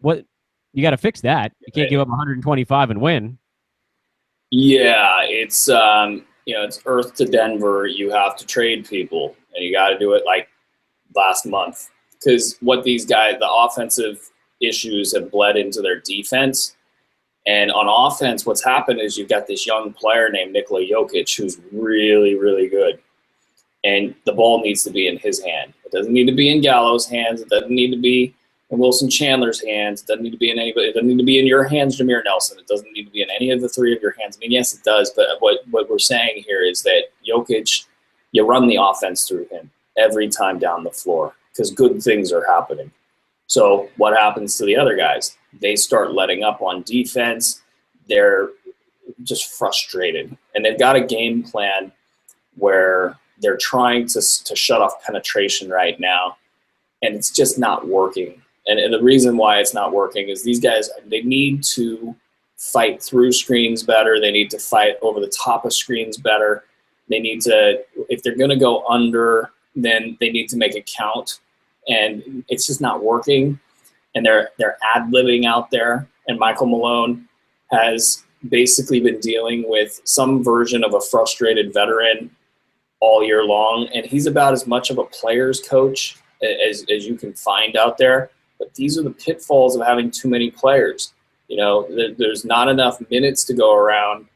What you got to fix that. You can't give up 125 and win. Yeah, it's it's Earth to Denver. You have to trade people, and you got to do it like last month because what these guys, the offensive issues have bled into their defense. And on offense, what's happened is you've got this young player named Nikola Jokic who's really, really good. And the ball needs to be in his hand. It doesn't need to be in Gallo's hands. It doesn't need to be in Wilson Chandler's hands. It doesn't need to be in anybody. It doesn't need to be in your hands, Jameer Nelson. It doesn't need to be in any of the 3 of your hands. I mean, yes, it does. But what we're saying here is that Jokic, you run the offense through him every time down the floor because good things are happening. So what happens to the other guys? They start letting up on defense. They're just frustrated. And they've got a game plan where they're trying to shut off penetration right now, and it's just not working. And the reason why it's not working is these guys, they need to fight through screens better. They need to fight over the top of screens better. They need to, if they're going to go under then they need to make it count. And it's just not working. And they're ad-libbing out there. And Michael Malone has basically been dealing with some version of a frustrated veteran all year long. And he's about as much of a player's coach as you can find out there. But these are the pitfalls of having too many players. There's not enough minutes to go around,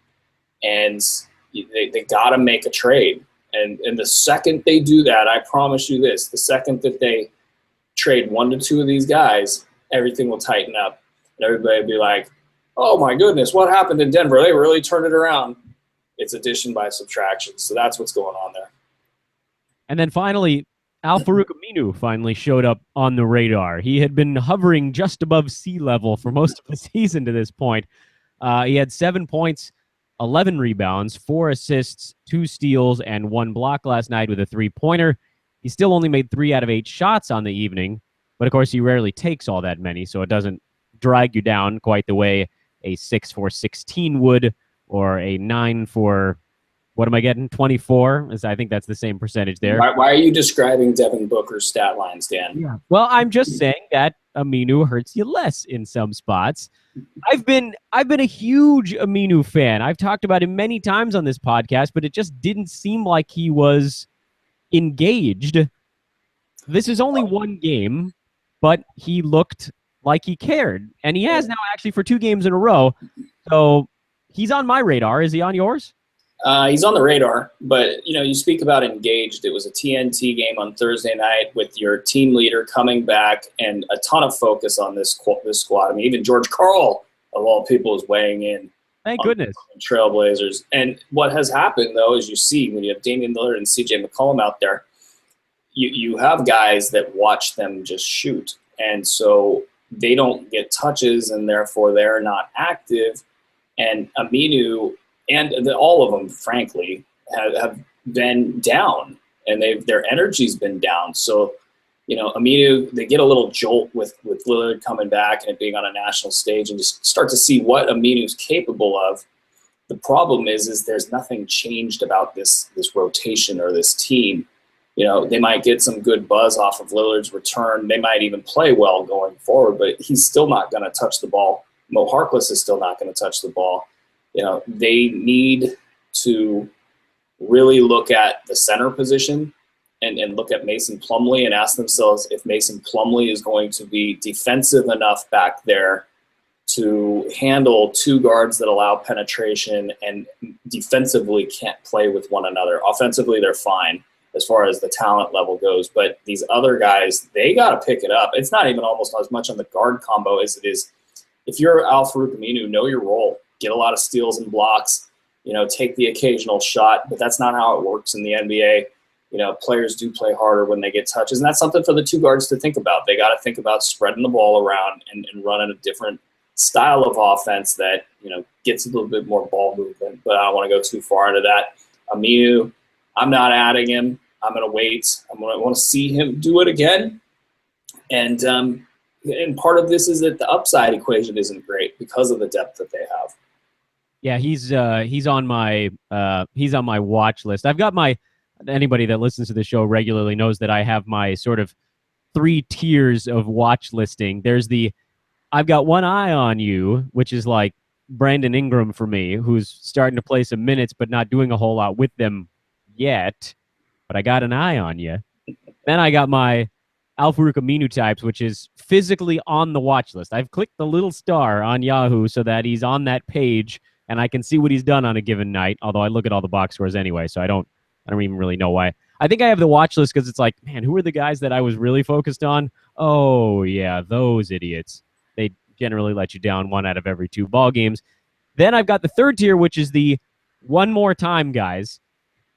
and they got to make a trade. And the second they do that, I promise you this, the second that they trade 1 to 2 of these guys, everything will tighten up. And everybody will be like, oh, my goodness, what happened in Denver? They really turned it around. It's addition by subtraction. So that's what's going on there. And then finally, Al-Farouq Aminu finally showed up on the radar. He had been hovering just above sea level for most of the season to this point. He had 7 points, 11 rebounds, 4 assists, 2 steals, and 1 block last night with a 3-pointer. He still only made 3 out of 8 shots on the evening, but of course he rarely takes all that many, so it doesn't drag you down quite the way a 6 for 16 would, or a 9 for, what am I getting, 24? I think that's the same percentage there. Why are you describing Devin Booker's stat lines, Dan? Yeah. Well, I'm just saying that Aminu hurts you less in some spots. I've been a huge Aminu fan. I've talked about him many times on this podcast, but it just didn't seem like he was engaged. This is only one game, but he looked like he cared, and he has now actually for 2 games in a row. So he's on my radar. Is he on yours? He's on the radar, but you speak about engaged. It was a TNT game on Thursday night with your team leader coming back, and a ton of focus on this squad. I mean, even George Karl, of all people, is weighing in. Thank goodness. Trailblazers. And what has happened, though, is you see when you have Damian Lillard and CJ McCollum out there, you have guys that watch them just shoot, and so they don't get touches, and therefore they're not active. And Aminu and all of them, frankly, have been down, and their energy's been down. So, Aminu, they get a little jolt with Lillard coming back and it being on a national stage, and just start to see what Aminu's capable of. The problem is there's nothing changed about this rotation or this team. They might get some good buzz off of Lillard's return. They might even play well going forward, but he's still not going to touch the ball. Mo Harkless is still not going to touch the ball. They need to really look at the center position and look at Mason Plumlee and ask themselves if Mason Plumlee is going to be defensive enough back there to handle 2 guards that allow penetration and defensively can't play with one another. Offensively, they're fine as far as the talent level goes, but these other guys, they got to pick it up. It's not even almost as much on the guard combo as it is. If you're Al-Farouq Aminu, know your role. Get a lot of steals and blocks, take the occasional shot, but that's not how it works in the NBA. Players do play harder when they get touches, and that's something for the 2 guards to think about. They got to think about spreading the ball around and running a different style of offense that, gets a little bit more ball movement, but I don't want to go too far into that. Aminu, I'm not adding him. I'm going to wait. I want to see him do it again. And part of this is that the upside equation isn't great because of the depth that they have. Yeah, he's on my watch list. I've got anybody that listens to the show regularly knows that I have my sort of 3 tiers of watch listing. There's I've got one eye on you, which is like Brandon Ingram for me, who's starting to play some minutes but not doing a whole lot with them yet. But I got an eye on you. Then I got my Al-Farouq Aminu types, which is physically on the watch list. I've clicked the little star on Yahoo so that he's on that page and I can see what he's done on a given night, although I look at all the box scores anyway, so I don't even really know why. I think I have the watch list because it's like, man, who are the guys that I was really focused on? Oh, yeah, those idiots. They generally let you down 1 out of every 2 ball games. Then I've got the 3rd tier, which is the one more time guys,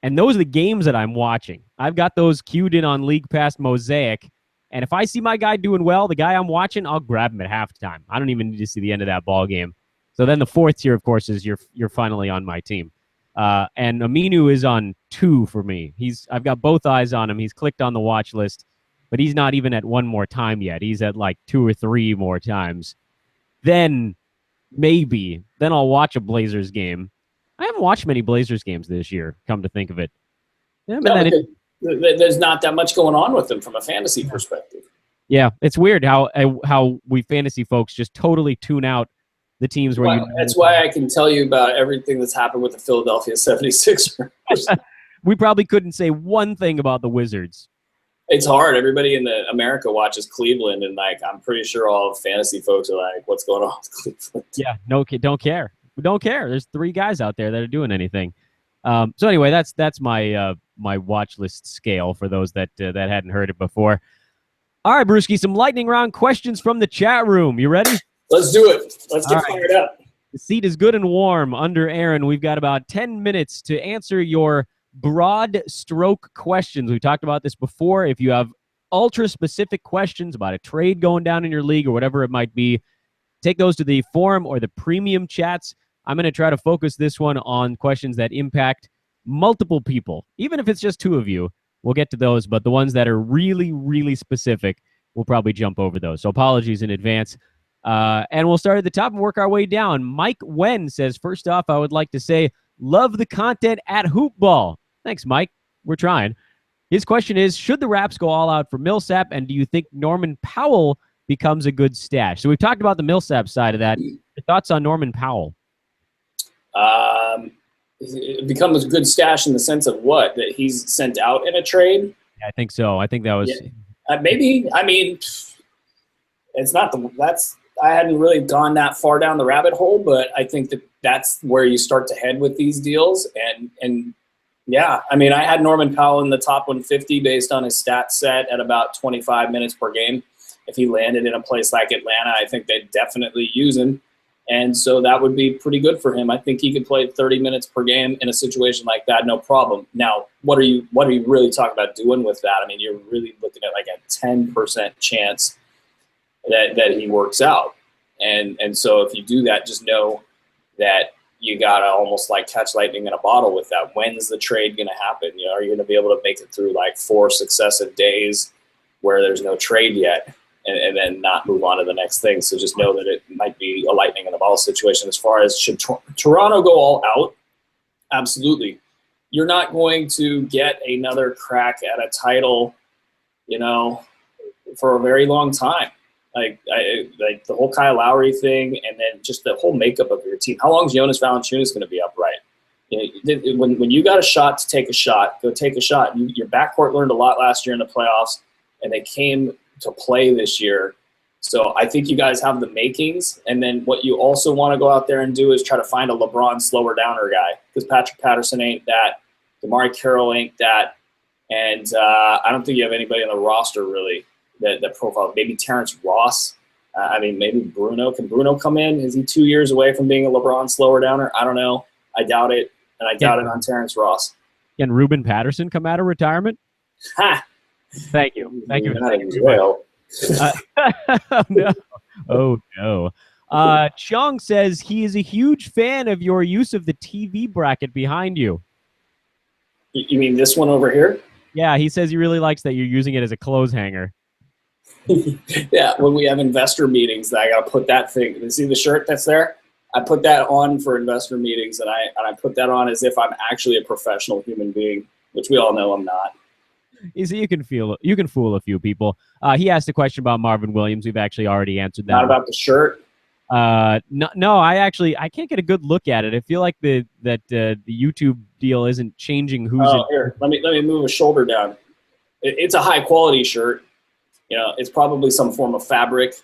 and those are the games that I'm watching. I've got those queued in on League Pass Mosaic, and if I see my guy doing well, the guy I'm watching, I'll grab him at halftime. I don't even need to see the end of that ball game. So then the 4th tier, of course, is you're finally on my team. And Aminu is on 2 for me. I've got both eyes on him. He's clicked on the watch list, but he's not even at 1 more time yet. He's at like 2 or 3 more times. Then I'll watch a Blazers game. I haven't watched many Blazers games this year, come to think of it. Yeah, but there's not that much going on with him from a fantasy perspective. Yeah, it's weird how we fantasy folks just totally tune out the teams where That's why I can tell you about everything that's happened with the Philadelphia 76ers. We probably couldn't say one thing about the Wizards. It's hard. Everybody in America watches Cleveland, and like I'm pretty sure all fantasy folks are like, "What's going on with Cleveland?" Yeah, no, don't care. We don't care. There's 3 guys out there that are doing anything. So anyway, that's my my watch list scale for those that hadn't heard it before. All right, Bruski, some lightning round questions from the chat room. You ready? Let's do it. Let's get fired up. The seat is good and warm under Aaron. We've got about 10 minutes to answer your broad stroke questions. We talked about this before. If you have ultra specific questions about a trade going down in your league or whatever it might be, take those to the forum or the premium chats. I'm going to try to focus this one on questions that impact multiple people. Even if it's just 2 of you, we'll get to those. But the ones that are really, really specific, we'll probably jump over those. So apologies in advance. And we'll start at the top and work our way down. Mike Wen says, first off, I would like to say, love the content at Hoopball. Thanks, Mike. We're trying. His question is, should the Raps go all out for Millsap, and do you think Norman Powell becomes a good stash? So we've talked about the Millsap side of that. Your thoughts on Norman Powell? It becomes a good stash in the sense of what? That he's sent out in a trade? Yeah, I think so. I think that was... Yeah. Maybe. I mean, it's not I hadn't really gone that far down the rabbit hole, but I think that's where you start to head with these deals. And yeah, I mean, I had Norman Powell in the top 150 based on his stat set at about 25 minutes per game. If he landed in a place like Atlanta, I think they'd definitely use him. And so that would be pretty good for him. I think he could play 30 minutes per game in a situation like that, no problem. Now, what are you really talking about doing with that? I mean, you're really looking at like a 10% chance that he works out. And so if you do that, just know that you got to almost like catch lightning in a bottle with that. When's the trade going to happen? You know, are you going to be able to make it through like 4 successive days where there's no trade yet and then not move on to the next thing? So just know that it might be a lightning in a bottle situation. As far as should Toronto go all out? Absolutely. You're not going to get another crack at a title, you know, for a very long time. Like the whole Kyle Lowry thing, and then just the whole makeup of your team. How long is Jonas Valanciunas going to be upright? You know, when you got a shot to take a shot, go take a shot. Your backcourt learned a lot last year in the playoffs, and they came to play this year. So I think you guys have the makings. And then what you also want to go out there and do is try to find a LeBron slower downer guy, because Patrick Patterson ain't that. DeMar Carroll ain't that. And I don't think you have anybody on the roster really that profile. Maybe Terrence Ross. I mean, maybe Bruno. Can Bruno come in? Is he 2 years away from being a LeBron slower downer? I don't know. I doubt it. And I doubt it on Terrence Ross. Can Ruben Patterson come out of retirement? Ha! Thank you. Thank you. Well. No. Oh, no. Chong says he is a huge fan of your use of the TV bracket behind you. You mean this one over here? Yeah, he says he really likes that you're using it as a clothes hanger. Yeah, when we have investor meetings, I got to put that thing. You see the shirt that's there? I put that on for investor meetings, and I put that on as if I'm actually a professional human being, which we all know I'm not. You see, you can fool a few people. He asked a question about Marvin Williams. We've actually already answered that. Not about the shirt. No, I can't get a good look at it. I feel like the YouTube deal isn't changing who's in. Here, let me move a shoulder down. It's a high quality shirt. You know, it's probably some form of fabric.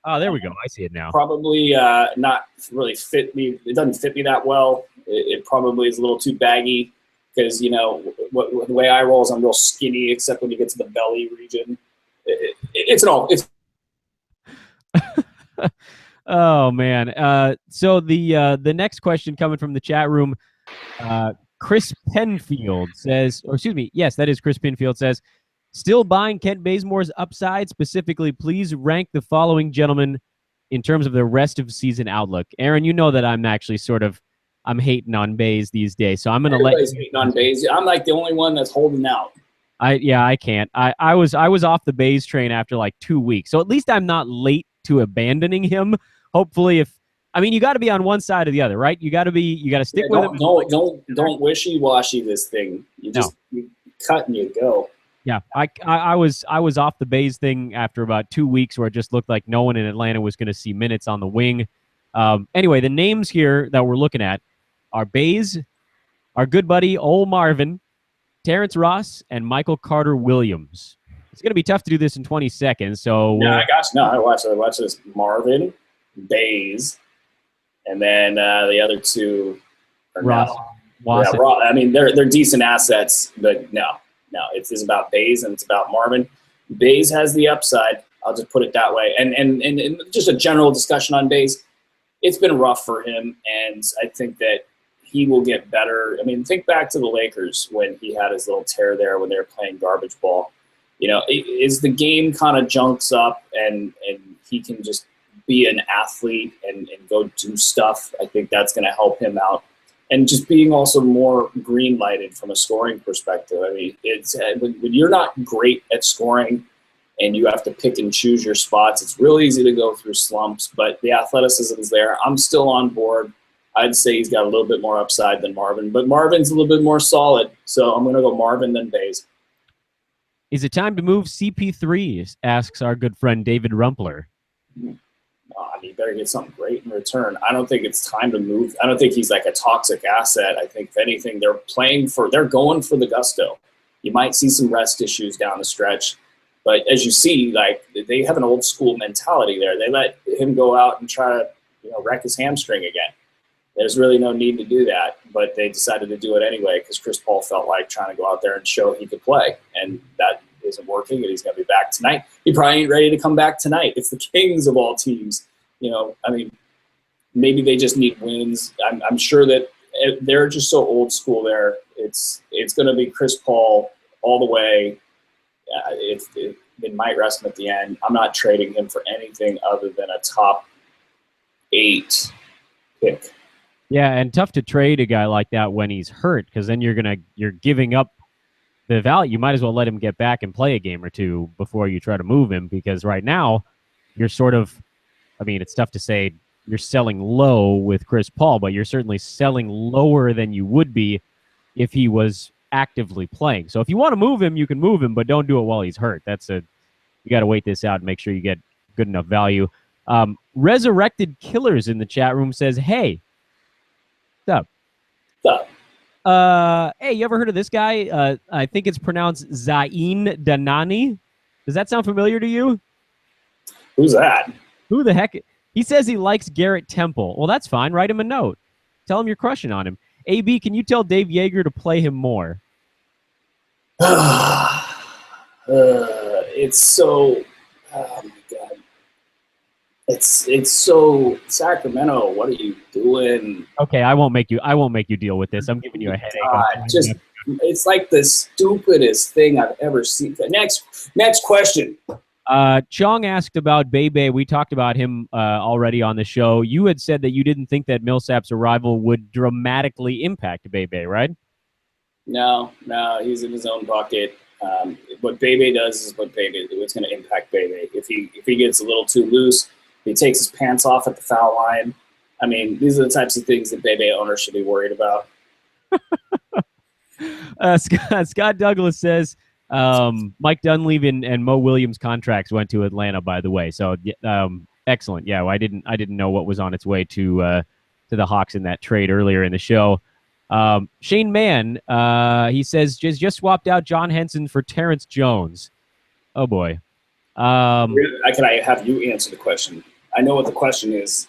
Oh, there we go. I see it now. Probably not really fit me. It doesn't fit me that well. It probably is a little too baggy because, you know, the way I roll is I'm real skinny, except when you get to the belly region. It's. Oh, man. So the next question coming from the chat room, Chris Penfield says, or excuse me, yes, that is Chris Penfield says, still buying Kent Bazemore's upside. Specifically, please rank the following gentlemen in terms of the rest of season outlook. Aaron, you know that I'm actually I'm hating on Baze these days, so I'm going to let you. Hating on Baze. I'm like the only one that's holding out. I can't. I was off the Baze train after like 2 weeks, so at least I'm not late to abandoning him. Hopefully, you got to be on one side or the other, right? You got to stick with him. Don't wishy-washy this thing. You cut and you go. Yeah, I was off the Baze thing after about 2 weeks where it just looked like no one in Atlanta was going to see minutes on the wing. Anyway, the names here that we're looking at are Baze, our good buddy Ol Marvin, Terrence Ross, and Michael Carter Williams. It's going to be tough to do this in 20 seconds. So Yeah, I got you. No, I watch this. Marvin, Baze, and then the other two are Ross. Yeah, I mean, they're decent assets, but no, it's about Baze and it's about Marvin. Baze has the upside. I'll just put it that way. And just a general discussion on Baze. It's been rough for him, and I think that he will get better. I mean, think back to the Lakers when he had his little tear there when they were playing garbage ball. You know, as the game kind of junks up and he can just be an athlete and go do stuff, I think that's going to help him out. And just being also more green-lighted from a scoring perspective. I mean, it's when you're not great at scoring and you have to pick and choose your spots, it's real easy to go through slumps, but the athleticism is there. I'm still on board. I'd say he's got a little bit more upside than Marvin, but Marvin's a little bit more solid, so I'm going to go Marvin then Baze. Is it time to move CP3? Asks our good friend David Rumpler. I mean, you better get something great in return. I don't think it's time to move. I don't think he's like a toxic asset. I think, if anything, they're going for the gusto. You might see some rest issues down the stretch, but as you see, like, they have an old school mentality there. They let him go out and try to, wreck his hamstring again. There's really no need to do that, but they decided to do it anyway because Chris Paul felt like trying to go out there and show he could play, and that isn't working, and he's going to be back tonight. He probably ain't ready to come back tonight. It's the Kings of all teams. I mean, maybe they just need wins. I'm sure that they're just so old school there. It's going to be Chris Paul all the way. They might rest him at the end. I'm not trading him for anything other than a top 8 pick. Yeah, and tough to trade a guy like that when he's hurt, because then you're giving up the value. You might as well let him get back and play a game or two before you try to move him, because right now you're sort of, I mean, it's tough to say you're selling low with Chris Paul, but you're certainly selling lower than you would be if he was actively playing. So if you want to move him, you can move him, but don't do it while he's hurt. You got to wait this out and make sure you get good enough value. Resurrected Killers in the chat room says, hey, what's up? Hey, you ever heard of this guy? I think it's pronounced Zain Danani. Does that sound familiar to you? Who's that? Who the heck? He says he likes Garrett Temple. Well, that's fine. Write him a note. Tell him you're crushing on him. AB, can you tell Dave Yeager to play him more? It's so, oh my God. It's so Sacramento. What are you doing? Okay, I won't make you deal with this. I'm giving you a headache. God, it's like the stupidest thing I've ever seen. Next question. Chong asked about Bebe. We talked about him already on the show. You had said that you didn't think that Millsap's arrival would dramatically impact Bebe, right? No, he's in his own bucket. What Bebe does is what's going to impact Bebe. If he gets a little too loose, he takes his pants off at the foul line. I mean, these are the types of things that Bebe owners should be worried about. Scott Douglas says Mike Dunleavy and Mo Williams contracts went to Atlanta, by the way. So excellent. Yeah, I didn't know what was on its way to the Hawks in that trade earlier in the show. Shane Mann, he says just swapped out John Henson for Terrence Jones. Oh boy. Can I have you answer the question? I know what the question is.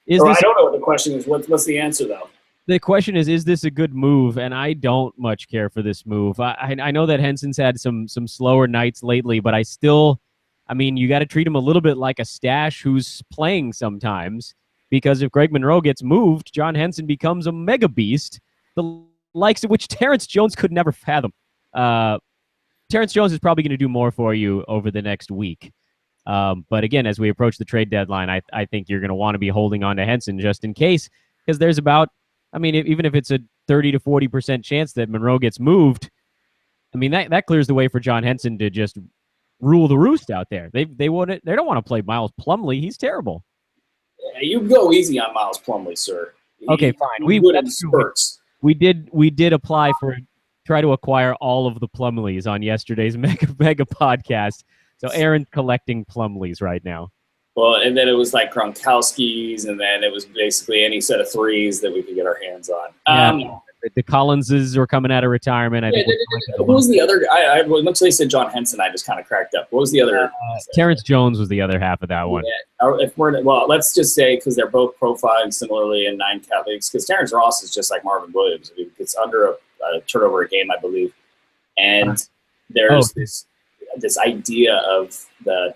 I don't know what the question is. What's the answer though? The question is this a good move? And I don't much care for this move. I know that Henson's had some slower nights lately, but I mean, you got to treat him a little bit like a stash who's playing sometimes, because if Greg Monroe gets moved, John Henson becomes a mega beast, the likes of which Terrence Jones could never fathom. Terrence Jones is probably going to do more for you over the next week. But again, as we approach the trade deadline, I think you're going to want to be holding on to Henson just in case, because there's even if it's a 30 to 40% chance that Monroe gets moved, I mean, that clears the way for John Henson to just rule the roost out there. They don't want to play Miles Plumlee. He's terrible. Yeah, you go easy on Miles Plumlee, sir. Okay, fine. We did apply for try to acquire all of the Plumleys on yesterday's mega podcast. So Aaron's collecting Plumleys right now. Well, and then it was like Gronkowski's, and then it was basically any set of threes that we could get our hands on. The Collinses were coming out of retirement. I think. What was the other guy? Once they said John Henson, I just kind of cracked up. What was the other? Terrence Jones was the other half of that one. Yeah. Let's just say, because they're both profiled similarly in 9-cat leagues, because Terrence Ross is just like Marvin Williams. I mean, it's under a turnover a game, I believe. And there's this idea of the,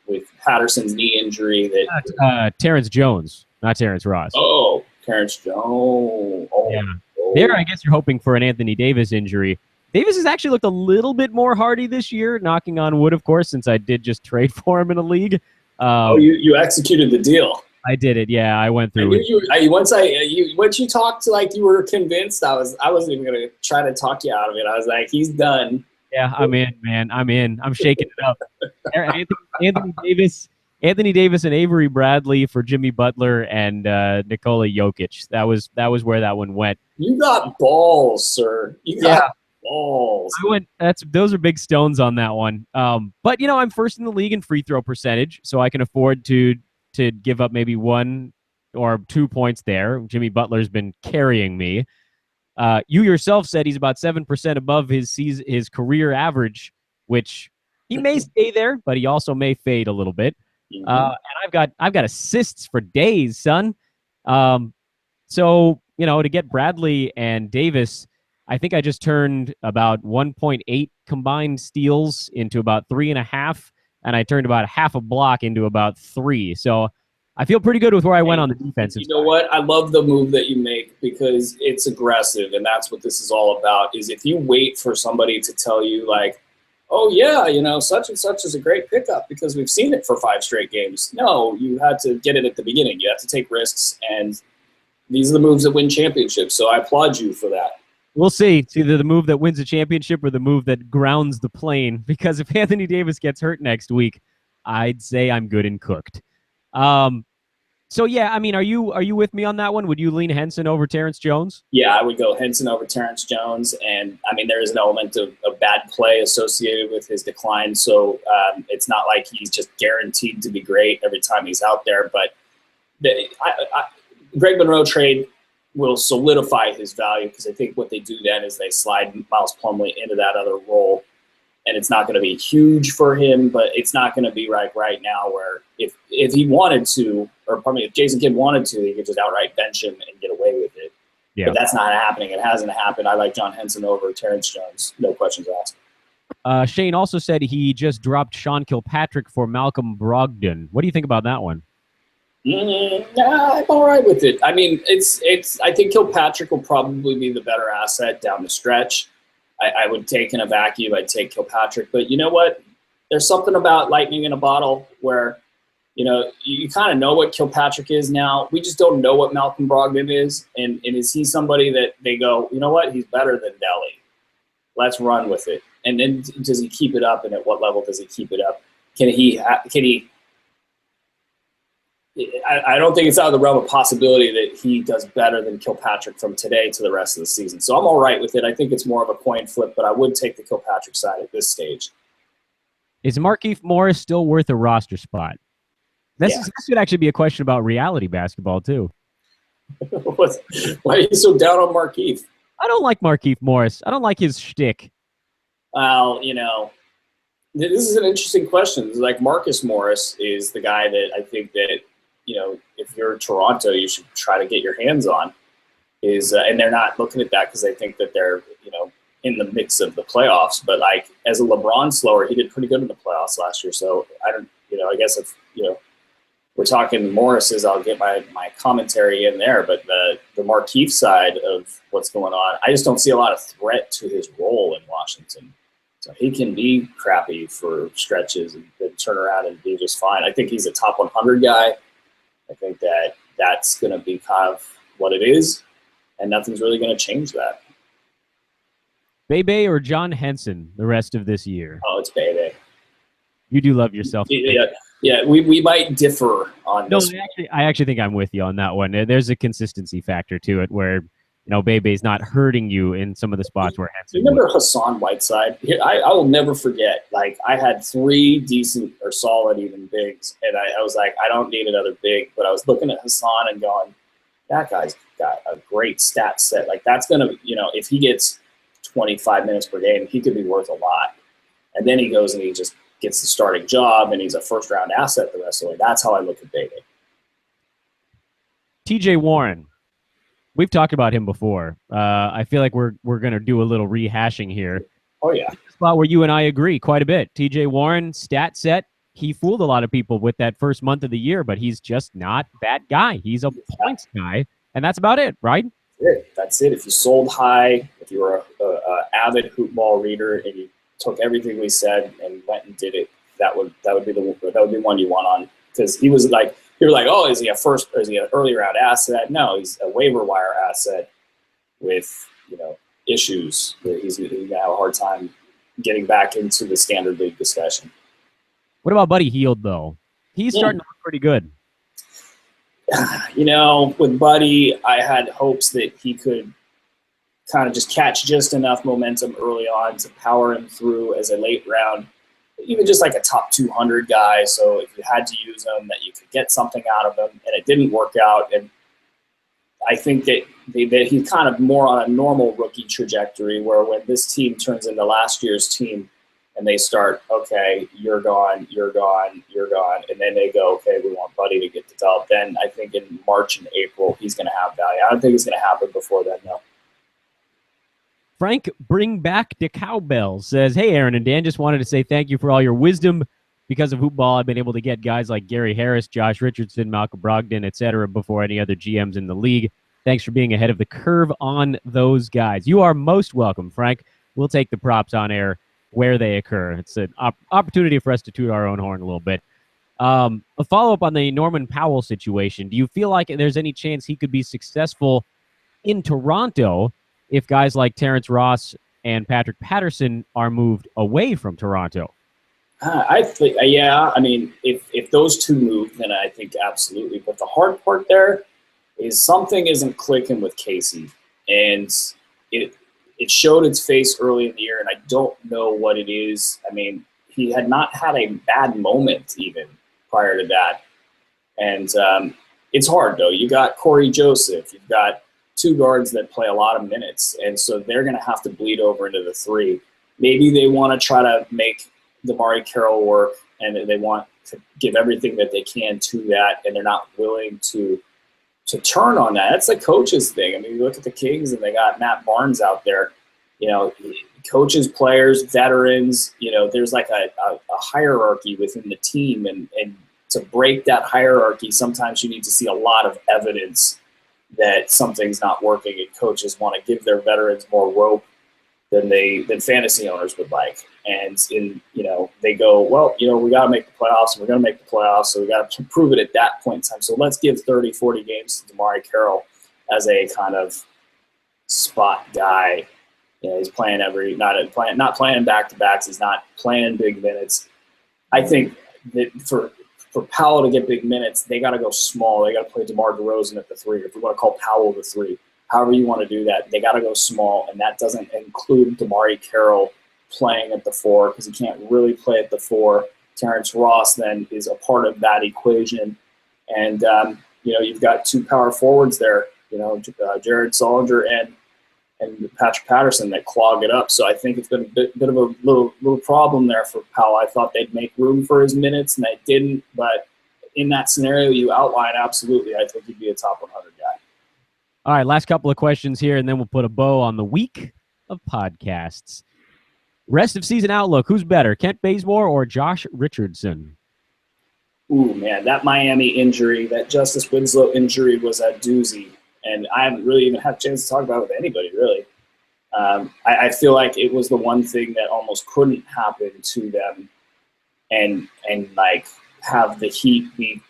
with Patterson's knee injury that Terrence Jones, not Terrence Ross. Oh, Terrence Jones. Oh, yeah. There, I guess you're hoping for an Anthony Davis injury. Davis has actually looked a little bit more hardy this year, knocking on wood, of course, since I did just trade for him in a league. You executed the deal. I did it. Yeah, I went through it. Once you talked like you were convinced, I wasn't even going to try to talk you out of it. I was like, he's done. Yeah, I'm in, man. I'm in. I'm shaking it up. Anthony Davis and Avery Bradley for Jimmy Butler and Nikola Jokic. That was where that one went. You got balls, sir. You got balls. Those are big stones on that one. But I'm first in the league in free throw percentage, so I can afford to give up maybe 1 or 2 points there. Jimmy Butler's been carrying me. You yourself said he's about 7% above his career average, which he may stay there, but he also may fade a little bit. Mm-hmm. And I've got assists for days, son. So to get Bradley and Davis, I think I just turned about 1.8 combined steals into about 3.5, and I turned about half a block into about 3. So I feel pretty good with where I went on the defensive side. You know what? I love the move that you make because it's aggressive, and that's what this is all about. Is if you wait for somebody to tell you like, oh yeah, such and such is a great pickup because we've seen it for 5 straight games. No, you had to get it at the beginning. You have to take risks, and these are the moves that win championships. So I applaud you for that. We'll see. It's either the move that wins a championship or the move that grounds the plane. Because if Anthony Davis gets hurt next week, I'd say I'm good and cooked. So yeah, I mean, are you with me on that one? Would you lean Henson over Terrence Jones? Yeah, I would go Henson over Terrence Jones, and I mean, there is an element of bad play associated with his decline. So it's not like he's just guaranteed to be great every time he's out there. But Greg Monroe trade will solidify his value because I think what they do then is they slide Miles Plumlee into that other role. And it's not going to be huge for him, but it's not going to be right now where if he wanted to, or pardon me, if Jason Kidd wanted to, he could just outright bench him and get away with it. Yeah. But that's not happening. It hasn't happened. I like John Henson over Terrence Jones. No questions asked. Shane also said he just dropped Sean Kilpatrick for Malcolm Brogdon. What do you think about that one? I'm all right with it. I mean, I think Kilpatrick will probably be the better asset down the stretch. I would take in a vacuum, I'd take Kilpatrick. But you know what? There's something about lightning in a bottle where, you kind of know what Kilpatrick is now. We just don't know what Malcolm Brogdon is. And is he somebody that they go, you know what? He's better than Delly. Let's run with it. And then does he keep it up? And at what level does he keep it up? Can he I don't think it's out of the realm of possibility that he does better than Kilpatrick from today to the rest of the season. So I'm all right with it. I think it's more of a coin flip, but I would take the Kilpatrick side at this stage. Is Markieff Morris still worth a roster spot? This would actually be a question about reality basketball, too. Why are you so down on Markieff? I don't like Markieff Morris. I don't like his shtick. Well, this is an interesting question. Like Marcus Morris is the guy that I think that, if you're Toronto, you should try to get your hands on. And they're not looking at that because they think that they're, in the mix of the playoffs. But like as a LeBron slower, he did pretty good in the playoffs last year. So I guess if we're talking Morris's, I'll get my commentary in there. But the Markieff side of what's going on, I just don't see a lot of threat to his role in Washington. So he can be crappy for stretches and then turn around and be just fine. I think he's a top 100 guy. I think that's going to be kind of what it is, and nothing's really going to change that. Bebe or John Henson the rest of this year? Oh, it's Bebe. You do love yourself. Yeah. We might differ on this. No, I actually think I'm with you on that one. There's a consistency factor to it where, Bebe's not hurting you in some of the spots where Henson Remember Hassan Whiteside? I will never forget. Like, I had 3 decent or solid even bigs, and I was like, I don't need another big. But I was looking at Hassan and going, that guy's got a great stat set. Like, that's going to, if he gets 25 minutes per game, he could be worth a lot. And then he goes and he just gets the starting job, and he's a first-round asset the rest of the way. That's how I look at Bebe. TJ Warren. We've talked about him before. I feel like we're going to do a little rehashing here. Oh, yeah. Spot where you and I agree quite a bit. TJ Warren, stat set. He fooled a lot of people with that first month of the year, but he's just not that guy. He's a points guy, and that's about it, right? That's it. If you sold high, if you were a avid hoop ball reader, and you took everything we said and went and did it, that would be one you want on, because he was like, you're like, oh, is he an early round asset? No, he's a waiver wire asset with issues. He's going to have a hard time getting back into the standard league discussion. What about Buddy Hield, though? He's starting to look pretty good. With Buddy, I had hopes that he could kind of just catch just enough momentum early on to power him through as a late round, even just like a top 200 guy. So if you had to use him, that you could get something out of him, and it didn't work out. And I think that he's kind of more on a normal rookie trajectory, where when this team turns into last year's team and they start, okay, you're gone, you're gone, you're gone, and then they go, okay, we want Buddy to get developed. Then I think in March and April he's going to have value. I don't think it's going to happen before then, though. Frank, bring back the cowbell, says, hey, Aaron and Dan, just wanted to say thank you for all your wisdom. Because of hoopball, I've been able to get guys like Gary Harris, Josh Richardson, Malcolm Brogdon, etc. before any other GMs in the league. Thanks for being ahead of the curve on those guys. You are most welcome, Frank. We'll take the props on air where they occur. It's an opportunity for us to toot our own horn a little bit. A follow-up on the Norman Powell situation. Do you feel like there's any chance he could be successful in Toronto if guys like Terrence Ross and Patrick Patterson are moved away from Toronto? I think, yeah. I mean, if those two move, then I think absolutely. But the hard part there is something isn't clicking with Casey, and it showed its face early in the year, and I don't know what it is. I mean, he had not had a bad moment even prior to that, and it's hard though. You got Corey Joseph, you've got 2 guards that play a lot of minutes, and so they're going to have to bleed over into the 3. Maybe they want to try to make Damari Carroll work, and they want to give everything that they can to that, and they're not willing to turn on that. That's a coach's thing. I mean, you look at the Kings, and they got Matt Barnes out there. Coaches, players, veterans. There's like a hierarchy within the team, and to break that hierarchy, sometimes you need to see a lot of evidence that something's not working, and coaches want to give their veterans more rope than fantasy owners would like. And they go, well, we got to make the playoffs, and we're going to make the playoffs, so we got to prove it at that point in time. So let's give 30, 40 games to Damari Carroll as a kind of spot guy. He's playing not playing back-to-backs. He's not playing big minutes. I think that for Powell to get big minutes, they got to go small. They got to play DeMar DeRozan at the 3, if you want to call Powell the 3. However you want to do that, they got to go small, and that doesn't include Damari Carroll playing at the 4, because he can't really play at the 4. Terrence Ross then is a part of that equation, and you've got 2 power forwards there, Jared Solinger and Patrick Patterson that clog it up. So I think it's been a bit of a little problem there for Powell. I thought they'd make room for his minutes, and they didn't. But in that scenario you outline, absolutely, I think he'd be a top 100 guy. All right, last couple of questions here, and then we'll put a bow on the week of podcasts. Rest of season outlook, who's better, Kent Bazemore or Josh Richardson? Ooh, man, that Miami injury, that Justice Winslow injury was a doozy, and I haven't really even had a chance to talk about it with anybody, really. I feel like it was the one thing that almost couldn't happen to them and like have the Heat be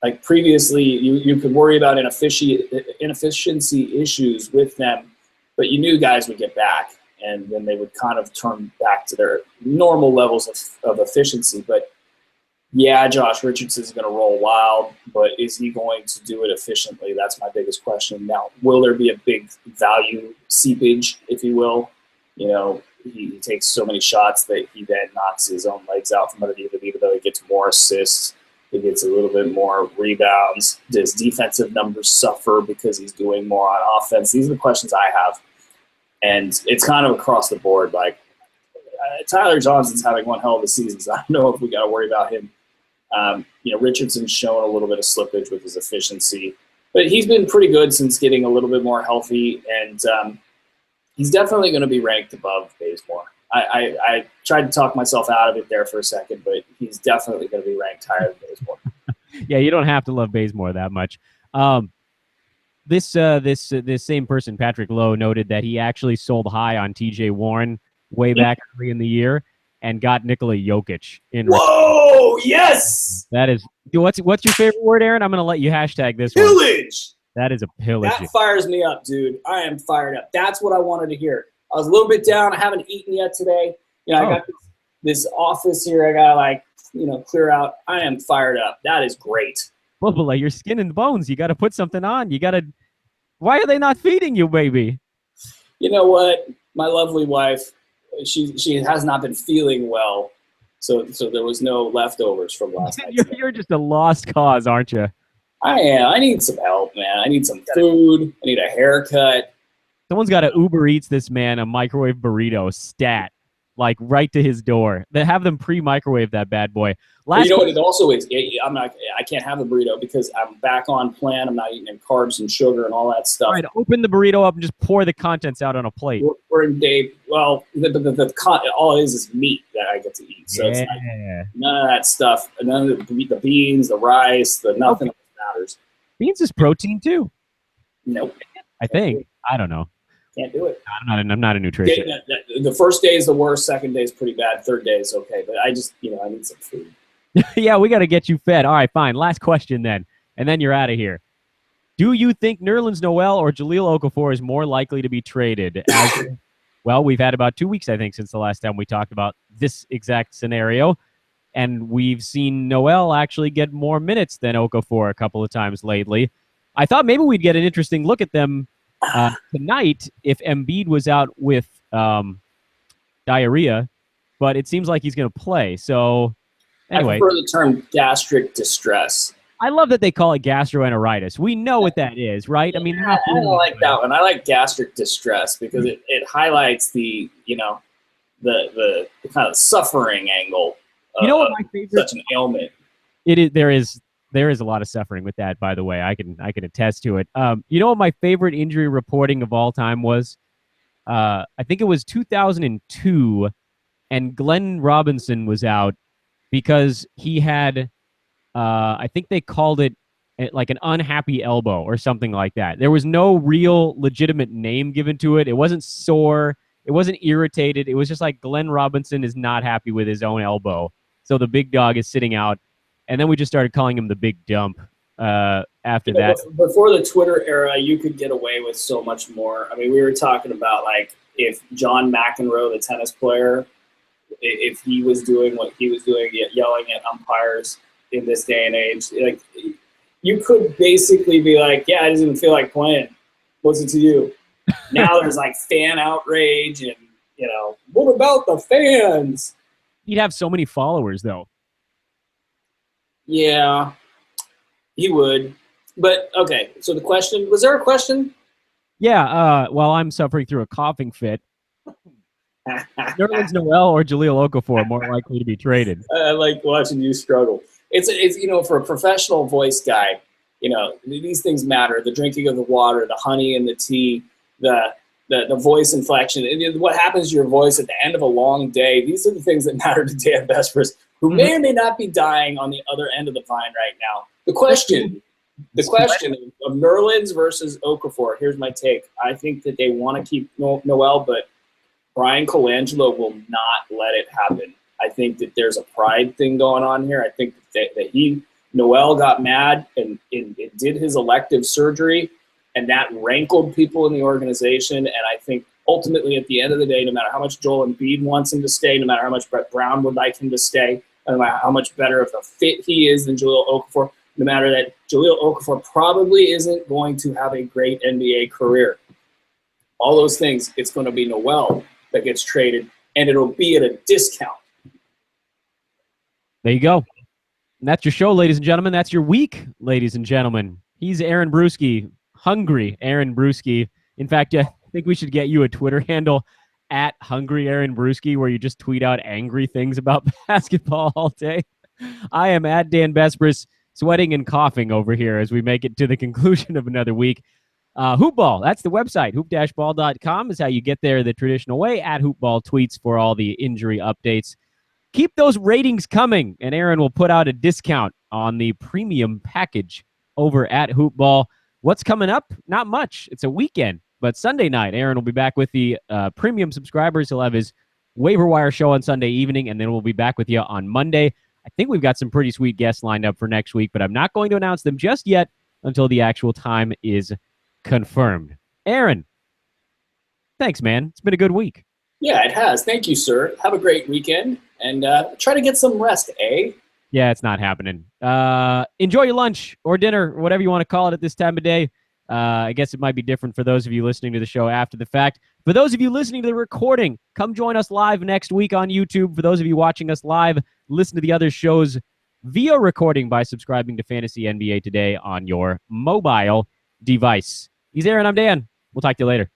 like previously you could worry about inefficiency issues with them, but you knew guys would get back, and then they would kind of turn back to their normal levels of efficiency. But Yeah, Josh Richardson's going to roll wild, but is he going to do it efficiently? That's my biggest question. Now, will there be a big value seepage, if you will? You know, he takes so many shots that he then knocks his own legs out from underneath it, even though he gets more assists. He gets a little bit more rebounds. Does defensive numbers suffer because he's doing more on offense? These are the questions I have. And it's kind of across the board. Like, Tyler Johnson's having one hell of a season, so I don't know if we got to worry about him. You know, Richardson's shown a little bit of slippage with his efficiency, but he's been pretty good since getting a little bit more healthy, and he's definitely going to be ranked above Bazemore. I tried to talk myself out of it there for a second, but he's definitely going to be ranked higher than Bazemore. Yeah, you don't have to love Bazemore that much. This same person, Patrick Lowe, noted that he actually sold high on TJ Warren way back early in the year and got Nikola Jokic in. Whoa! Yes. That is what's your favorite word, Aaron? I'm gonna let you hashtag this one. Pillage. That is a pillage. That fires me up, dude. I am fired up. That's what I wanted to hear. I was a little bit down. I haven't eaten yet today. You know, I got this office here. I gotta clear out. I am fired up. That is great. Well, but like your skin and bones, you got to put something on. You got to. Why are they not feeding you, baby? You know what? My lovely wife, she has not been feeling well, so there was no leftovers from last night. You're just a lost cause, aren't you? I am. I need some help, man. I need some food. I need a haircut. Someone's got to Uber Eats this man a microwave burrito stat, like right to his door. They have them pre-microwave that bad boy. You know what it also is? I can't have the burrito because I'm back on plan. I'm not eating carbs and sugar and all that stuff. All right, open the burrito up and just pour the contents out on a plate. We're in day. Well, all it is meat that I get to eat. So it's none of that stuff. None of the beans, the rice, nothing matters. Beans is protein too. Nope. I think. I don't know. Can't do it. I'm not a nutritionist. The first day is the worst. Second day is pretty bad. Third day is okay. But I just, I need some food. Yeah, we got to get you fed. All right, fine. Last question then, and then you're out of here. Do you think Nerlens Noel or Jahlil Okafor is more likely to be traded? Well, we've had about 2 weeks, I think, since the last time we talked about this exact scenario, and we've seen Noel actually get more minutes than Okafor a couple of times lately. I thought maybe we'd get an interesting look at them tonight if Embiid was out with diarrhea, but it seems like he's going to play. So anyway, I prefer the term gastric distress. I love that they call it gastroenteritis. We know what that is, right? I mean, I don't like that one. I like gastric distress because it highlights the kind of suffering angle. What my favorite such an ailment. It is. There is a lot of suffering with that, by the way. I can attest to it. You know what my favorite injury reporting of all time was? I think it was 2002, and Glenn Robinson was out because he had, I think they called it like an unhappy elbow or something like that. There was no real legitimate name given to it. It wasn't sore. It wasn't irritated. It was just like Glenn Robinson is not happy with his own elbow. So the big dog is sitting out. And then we just started calling him the big dump after that. Before the Twitter era, you could get away with so much more. I mean, we were talking about, like, if John McEnroe, the tennis player, if he was doing what he was doing, yelling at umpires in this day and age, like, you could basically be like, yeah, I just didn't feel like playing. What's it to you? Now there's, like, fan outrage and, what about the fans? He'd have so many followers, though. Yeah, he would. But, okay, so the question, was there a question? Yeah, while I'm suffering through a coughing fit, Nerlens Noel or Jahlil Okafor are more likely to be traded. I like watching you struggle. It's for a professional voice guy, these things matter. The drinking of the water, the honey and the tea, the voice inflection, and what happens to your voice at the end of a long day. These are the things that matter to Dan Besbris, who may or may not be dying on the other end of the vine right now. The question of Nerlens versus Okafor, here's my take. I think that they want to keep Noel, but Brian Colangelo will not let it happen. I think that there's a pride thing going on here. I think that Noel got mad and did his elective surgery, and that rankled people in the organization. And I think ultimately, at the end of the day, no matter how much Joel Embiid wants him to stay, no matter how much Brett Brown would like him to stay, no matter how much better of a fit he is than Jahlil Okafor, no matter that Jahlil Okafor probably isn't going to have a great NBA career. All those things, it's going to be Noel that gets traded, and it'll be at a discount. There you go. And that's your show, ladies and gentlemen. That's your week, ladies and gentlemen. He's Aaron Bruski, hungry Aaron Bruski. In fact, I think we should get you a Twitter handle at Hungry Aaron Bruski, where you just tweet out angry things about basketball all day. I am at Dan Besbris, sweating and coughing over here as we make it to the conclusion of another week. Hoopball, that's the website. Hoop-ball.com is how you get there the traditional way. At Hoopball tweets for all the injury updates. Keep those ratings coming, and Aaron will put out a discount on the premium package over at Hoopball. What's coming up? Not much. It's a weekend, but Sunday night, Aaron will be back with the premium subscribers. He'll have his waiver wire show on Sunday evening, and then we'll be back with you on Monday. I think we've got some pretty sweet guests lined up for next week, but I'm not going to announce them just yet until the actual time is confirmed. Aaron, thanks, man. It's been a good week. Yeah, it has. Thank you, sir. Have a great weekend, and try to get some rest, eh? Yeah, it's not happening. Enjoy your lunch or dinner, or whatever you want to call it at this time of day. I guess it might be different for those of you listening to the show after the fact. For those of you listening to the recording, come join us live next week on YouTube. For those of you watching us live, listen to the other shows via recording by subscribing to Fantasy NBA Today on your mobile device. He's Aaron. I'm Dan. We'll talk to you later.